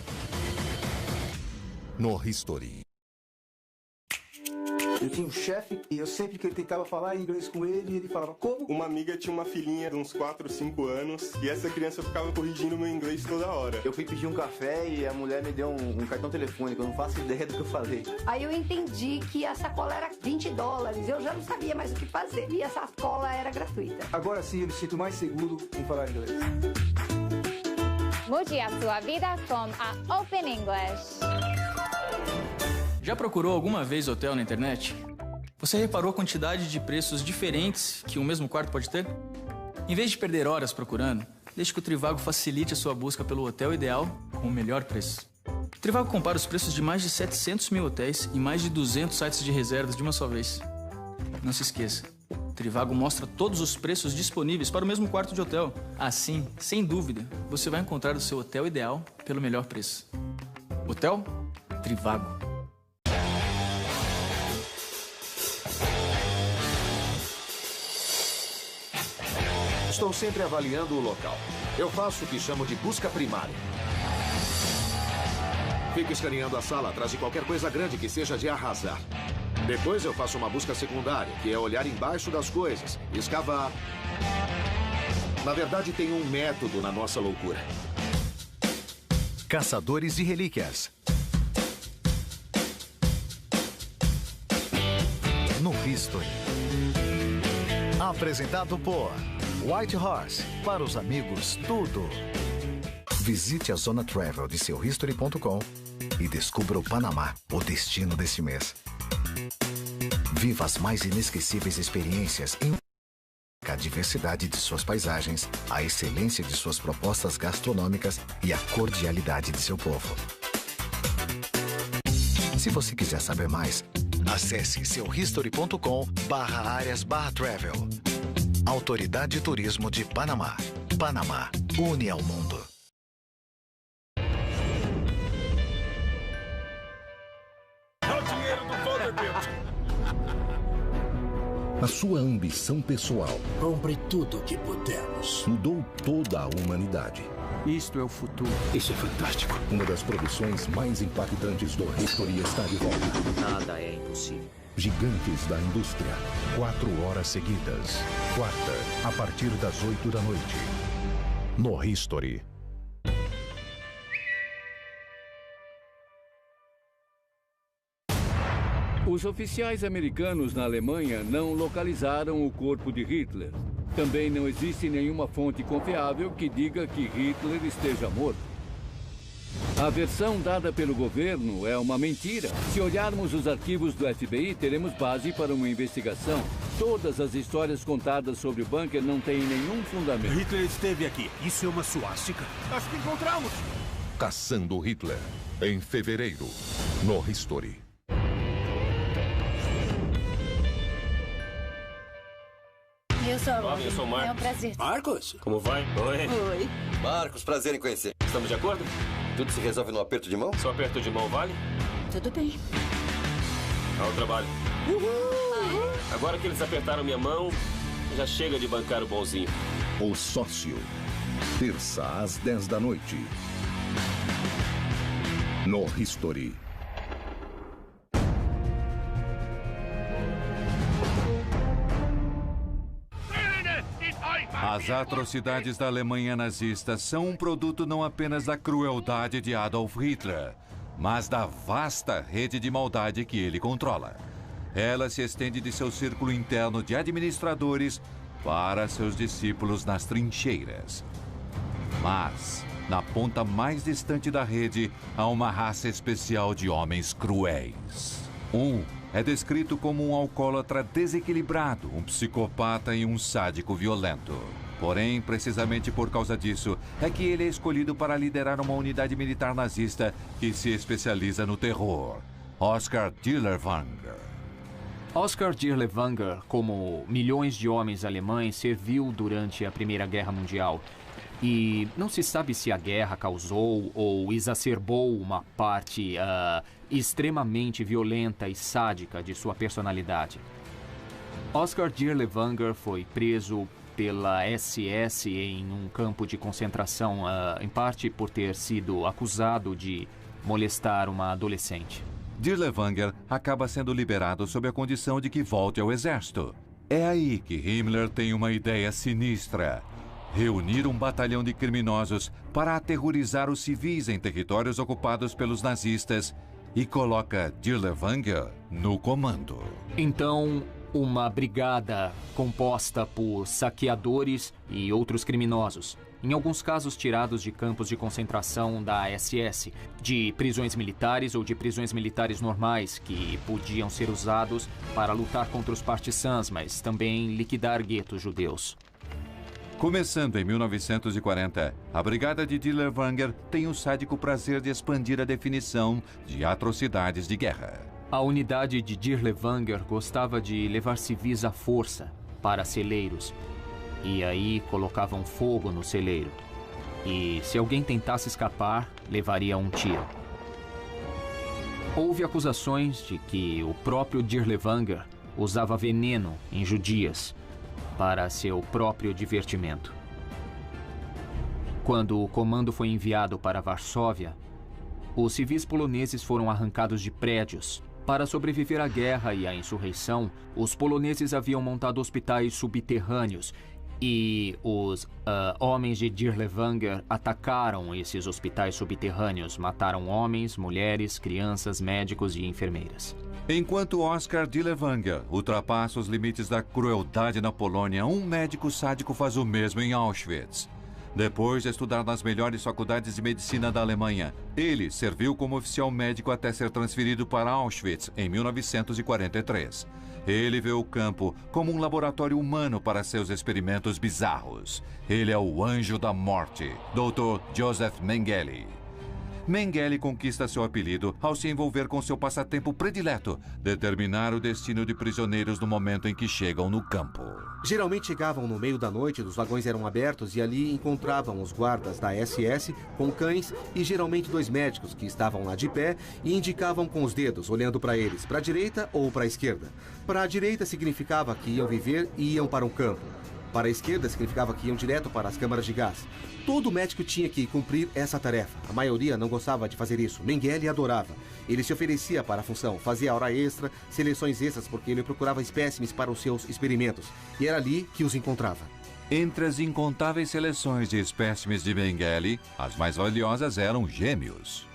no History. Eu tinha um chefe e eu sempre que eu tentava falar inglês com ele, ele falava como? Uma amiga tinha uma filhinha de uns 4, 5 anos e essa criança ficava corrigindo meu inglês toda hora. Eu fui pedir um café e a mulher me deu um cartão telefônico, eu não faço ideia do que eu falei. Aí eu entendi que a sacola era $20, eu já não sabia mais o que fazer e a sacola era gratuita. Agora sim eu me sinto mais seguro em falar inglês. Mude a sua vida com a Open English. Já procurou alguma vez hotel na internet? Você reparou a quantidade de preços diferentes que o mesmo quarto pode ter? Em vez de perder horas procurando, deixe que o Trivago facilite a sua busca pelo hotel ideal com o melhor preço. O Trivago compara os preços de mais de 700 mil hotéis e mais de 200 sites de reservas de uma só vez. Não se esqueça, o Trivago mostra todos os preços disponíveis para o mesmo quarto de hotel. Assim, sem dúvida, você vai encontrar o seu hotel ideal pelo melhor preço. Hotel Trivago. Estou sempre avaliando o local. Eu faço o que chamo de busca primária. Fico escaneando a sala atrás de qualquer coisa grande que seja de arrasar. Depois eu faço uma busca secundária, que é olhar embaixo das coisas, escavar. Na verdade, tem um método na nossa loucura. Caçadores de relíquias. No History. Apresentado por White Horse. Para os amigos, tudo. Visite a Zona Travel de seu History.com e descubra o Panamá, o destino deste mês. Viva as mais inesquecíveis experiências em a diversidade de suas paisagens, a excelência de suas propostas gastronômicas e a cordialidade de seu povo. Se você quiser saber mais, acesse seuhistory.com/áreas/travel. Autoridade de Turismo de Panamá. Panamá, une ao mundo. Dá o dinheiro do Vanderbilt. A sua ambição pessoal Compre tudo que pudermos. mudou toda a humanidade. Isto é o futuro. Isso é fantástico. Uma das produções mais impactantes do History está de volta. Nada é impossível. Gigantes da Indústria. 4 horas seguidas. Quarta, a partir das 8 da noite. No History. Os oficiais americanos na Alemanha não localizaram o corpo de Hitler. Também não existe nenhuma fonte confiável que diga que Hitler esteja morto. A versão dada pelo governo é uma mentira. Se olharmos os arquivos do FBI, teremos base para uma investigação. Todas as histórias contadas sobre o bunker não têm nenhum fundamento. Hitler esteve aqui. Isso é uma suástica? Acho que encontramos. Caçando Hitler. Em fevereiro. No History. Eu sou a Olá, eu sou o Marcos. É um prazer. Marcos? Como vai? Oi. Oi. Marcos, prazer em conhecer. Estamos de acordo? Tudo se resolve no aperto de mão? Só aperto de mão vale? Tudo bem. Ao trabalho. Uhul. Agora que eles apertaram minha mão, já chega de bancar o bonzinho. O Sócio. Terça às 10 da noite. No History. A As atrocidades da Alemanha nazista são um produto não apenas da crueldade de Adolf Hitler, mas da vasta rede de maldade que ele controla. Ela se estende de seu círculo interno de administradores para seus discípulos nas trincheiras. Mas, na ponta mais distante da rede, há uma raça especial de homens cruéis. Um é descrito como um alcoólatra desequilibrado, um psicopata e um sádico violento. Porém, precisamente por causa disso, é que ele é escolhido para liderar uma unidade militar nazista que se especializa no terror. Oskar Dirlewanger. Oskar Dirlewanger, como milhões de homens alemães, serviu durante a Primeira Guerra Mundial. E não se sabe se a guerra causou ou exacerbou uma parte extremamente violenta e sádica de sua personalidade. Oskar Dirlewanger foi preso pela SS em um campo de concentração, em parte por ter sido acusado de molestar uma adolescente. Dirlewanger acaba sendo liberado sob a condição de que volte ao exército. É aí que Himmler tem uma ideia sinistra: reunir um batalhão de criminosos para aterrorizar os civis em territórios ocupados pelos nazistas e coloca Dirlewanger no comando. Então, uma brigada composta por saqueadores e outros criminosos, em alguns casos tirados de campos de concentração da SS, de prisões militares ou de prisões militares normais, que podiam ser usados para lutar contra os partisans, mas também liquidar guetos judeus. Começando em 1940, a brigada de Dirlewanger tem o sádico prazer de expandir a definição de atrocidades de guerra. A unidade de Dirlewanger gostava de levar civis à força para celeiros. E aí colocavam fogo no celeiro. E se alguém tentasse escapar, levaria um tiro. Houve acusações de que o próprio Dirlewanger usava veneno em judias para seu próprio divertimento. Quando o comando foi enviado para Varsóvia, os civis poloneses foram arrancados de prédios. Para sobreviver à guerra e à insurreição, os poloneses haviam montado hospitais subterrâneos e os homens de Dirlewanger atacaram esses hospitais subterrâneos, mataram homens, mulheres, crianças, médicos e enfermeiras. Enquanto Oskar Dirlewanger ultrapassa os limites da crueldade na Polônia, um médico sádico faz o mesmo em Auschwitz. Depois de estudar nas melhores faculdades de medicina da Alemanha, ele serviu como oficial médico até ser transferido para Auschwitz em 1943. Ele vê o campo como um laboratório humano para seus experimentos bizarros. Ele é o anjo da morte, Dr. Joseph Mengele. Mengele conquista seu apelido ao se envolver com seu passatempo predileto, determinar o destino de prisioneiros no momento em que chegam no campo. Geralmente chegavam no meio da noite, os vagões eram abertos e ali encontravam os guardas da SS com cães e geralmente 2 médicos que estavam lá de pé e indicavam com os dedos, olhando para eles, para a direita ou para a esquerda. Para a direita significava que iam viver e iam para um campo. Para a esquerda significava que iam direto para as câmaras de gás. Todo médico tinha que cumprir essa tarefa. A maioria não gostava de fazer isso. Mengele adorava. Ele se oferecia para a função, fazia hora extra, seleções extras, porque ele procurava espécimes para os seus experimentos. E era ali que os encontrava. Entre as incontáveis seleções de espécimes de Mengele, as mais valiosas eram gêmeos.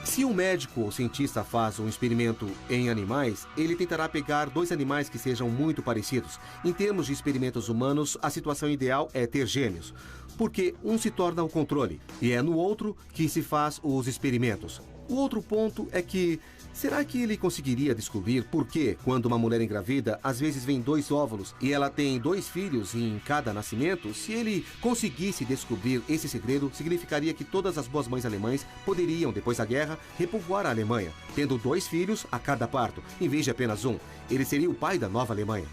Se um médico ou cientista faz um experimento em animais, ele tentará pegar 2 animais que sejam muito parecidos. Em termos de experimentos humanos, a situação ideal é ter gêmeos, porque um se torna o controle e é no outro que se faz os experimentos. O outro ponto é que, será que ele conseguiria descobrir por que, quando uma mulher engravida, às vezes vem 2 óvulos e ela tem 2 filhos em cada nascimento? Se ele conseguisse descobrir esse segredo, significaria que todas as boas mães alemãs poderiam, depois da guerra, repovoar a Alemanha, tendo 2 filhos a cada parto, em vez de apenas um. Ele seria o pai da nova Alemanha.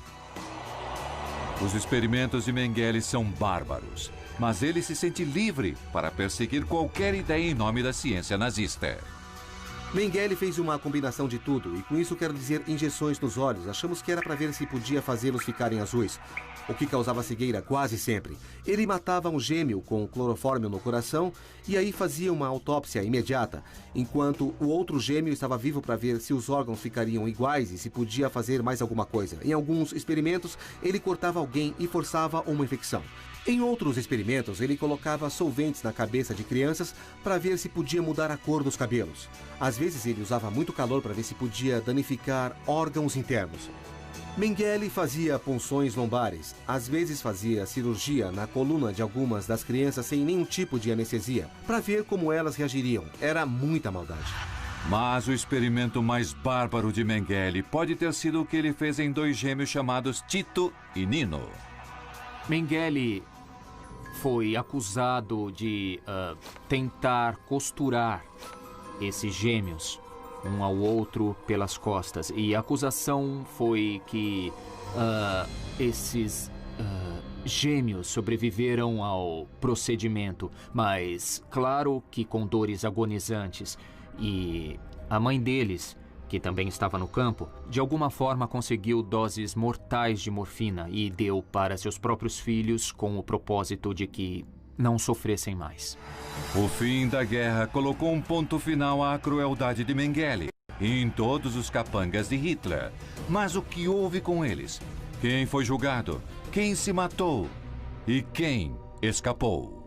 Os experimentos de Mengele são bárbaros, mas ele se sente livre para perseguir qualquer ideia em nome da ciência nazista. Mengele fez uma combinação de tudo, e com isso quero dizer injeções nos olhos. Achamos que era para ver se podia fazê-los ficarem azuis, o que causava cegueira quase sempre. Ele matava um gêmeo com clorofórmio no coração e aí fazia uma autópsia imediata, enquanto o outro gêmeo estava vivo para ver se os órgãos ficariam iguais e se podia fazer mais alguma coisa. Em alguns experimentos, ele cortava alguém e forçava uma infecção. Em outros experimentos, ele colocava solventes na cabeça de crianças para ver se podia mudar a cor dos cabelos. Às vezes ele usava muito calor para ver se podia danificar órgãos internos. Mengele fazia punções lombares. Às vezes fazia cirurgia na coluna de algumas das crianças sem nenhum tipo de anestesia, para ver como elas reagiriam. Era muita maldade. Mas o experimento mais bárbaro de Mengele pode ter sido o que ele fez em 2 gêmeos chamados Tito e Nino. Mengele foi acusado de tentar costurar esses gêmeos um ao outro pelas costas. E a acusação foi que esses gêmeos sobreviveram ao procedimento, mas claro que com dores agonizantes. E a mãe deles, que também estava no campo, de alguma forma conseguiu doses mortais de morfina e deu para seus próprios filhos com o propósito de que não sofressem mais. O fim da guerra colocou um ponto final à crueldade de Mengele e em todos os capangas de Hitler. Mas o que houve com eles? Quem foi julgado? Quem se matou? E quem escapou?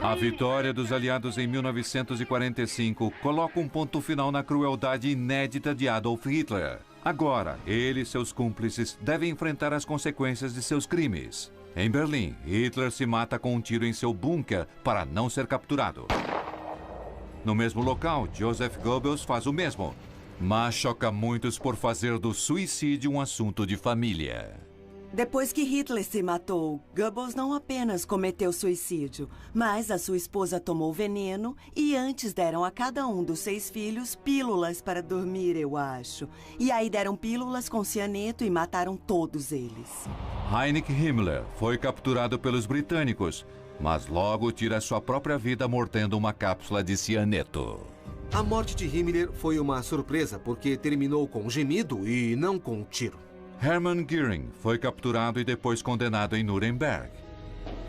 A vitória dos aliados em 1945 coloca um ponto final na crueldade inédita de Adolf Hitler. Agora, ele e seus cúmplices devem enfrentar as consequências de seus crimes. Em Berlim, Hitler se mata com um tiro em seu bunker para não ser capturado. No mesmo local, Joseph Goebbels faz o mesmo, mas choca muitos por fazer do suicídio um assunto de família. Depois que Hitler se matou, Goebbels não apenas cometeu suicídio, mas a sua esposa tomou veneno e antes deram a cada um dos 6 filhos pílulas para dormir, eu acho. E aí deram pílulas com cianeto e mataram todos eles. Heinrich Himmler foi capturado pelos britânicos, mas logo tira sua própria vida mordendo uma cápsula de cianeto. A morte de Himmler foi uma surpresa porque terminou com um gemido e não com um tiro. Hermann Göring foi capturado e depois condenado em Nuremberg.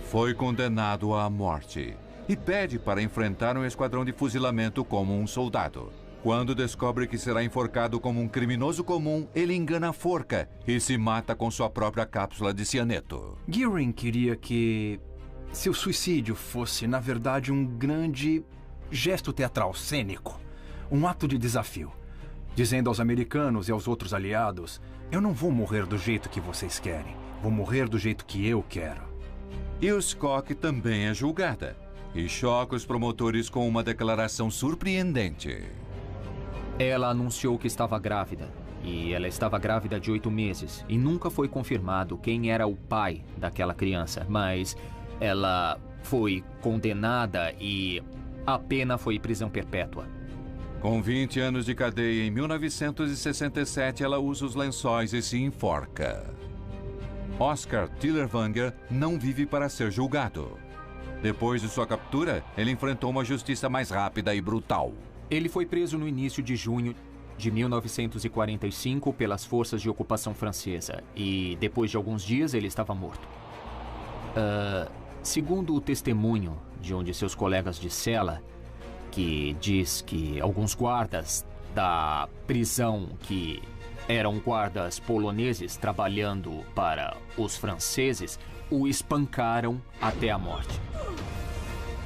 Foi condenado à morte e pede para enfrentar um esquadrão de fuzilamento como um soldado. Quando descobre que será enforcado como um criminoso comum, ele engana a forca e se mata com sua própria cápsula de cianeto. Göring queria que seu suicídio fosse, na verdade, um grande gesto teatral cênico, um ato de desafio, dizendo aos americanos e aos outros aliados: eu não vou morrer do jeito que vocês querem. Vou morrer do jeito que eu quero. Ilse-Koch também é julgada e choca os promotores com uma declaração surpreendente. Ela anunciou que estava grávida. E ela estava grávida de 8 meses. E nunca foi confirmado quem era o pai daquela criança. Mas ela foi condenada e a pena foi prisão perpétua. Com 20 anos de cadeia, em 1967, ela usa os lençóis e se enforca. Oskar Tillerwanger não vive para ser julgado. Depois de sua captura, ele enfrentou uma justiça mais rápida e brutal. Ele foi preso no início de junho de 1945 pelas forças de ocupação francesa. E depois de alguns dias, ele estava morto. Segundo o testemunho de um de seus colegas de cela, que diz que alguns guardas da prisão, que eram guardas poloneses trabalhando para os franceses, o espancaram até a morte.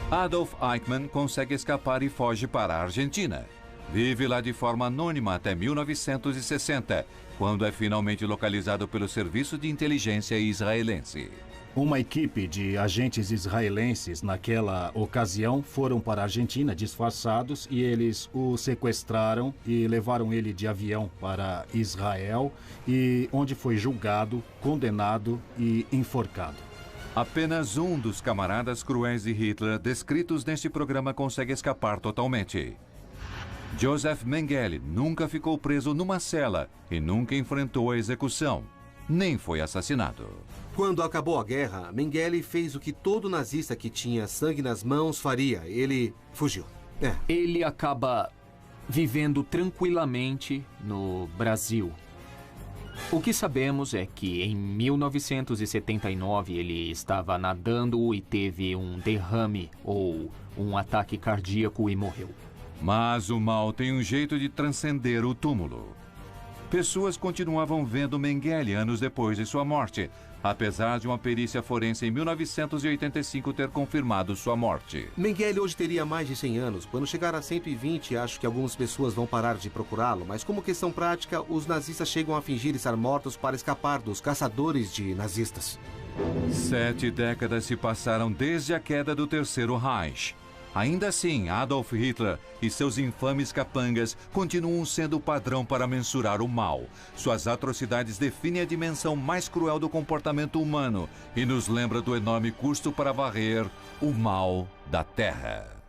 Adolf Eichmann consegue escapar e foge para a Argentina. Vive lá de forma anônima até 1960, quando é finalmente localizado pelo Serviço de Inteligência israelense. Uma equipe de agentes israelenses, naquela ocasião, foram para a Argentina disfarçados e eles o sequestraram e levaram ele de avião para Israel, e onde foi julgado, condenado e enforcado. Apenas um dos camaradas cruéis de Hitler descritos neste programa consegue escapar totalmente. Joseph Mengele nunca ficou preso numa cela e nunca enfrentou a execução, nem foi assassinado. Quando acabou a guerra, Mengele fez o que todo nazista que tinha sangue nas mãos faria. Ele fugiu. Ele acaba vivendo tranquilamente no Brasil. O que sabemos é que em 1979 ele estava nadando e teve um derrame ou um ataque cardíaco e morreu. Mas o mal tem um jeito de transcender o túmulo. Pessoas continuavam vendo Mengele anos depois de sua morte, apesar de uma perícia forense em 1985 ter confirmado sua morte. Mengele hoje teria mais de 100 anos. Quando chegar a 120, acho que algumas pessoas vão parar de procurá-lo, mas como questão prática, os nazistas chegam a fingir estar mortos para escapar dos caçadores de nazistas. 7 décadas se passaram desde a queda do Terceiro Reich. Ainda assim, Adolf Hitler e seus infames capangas continuam sendo o padrão para mensurar o mal. Suas atrocidades definem a dimensão mais cruel do comportamento humano e nos lembra do enorme custo para varrer o mal da Terra.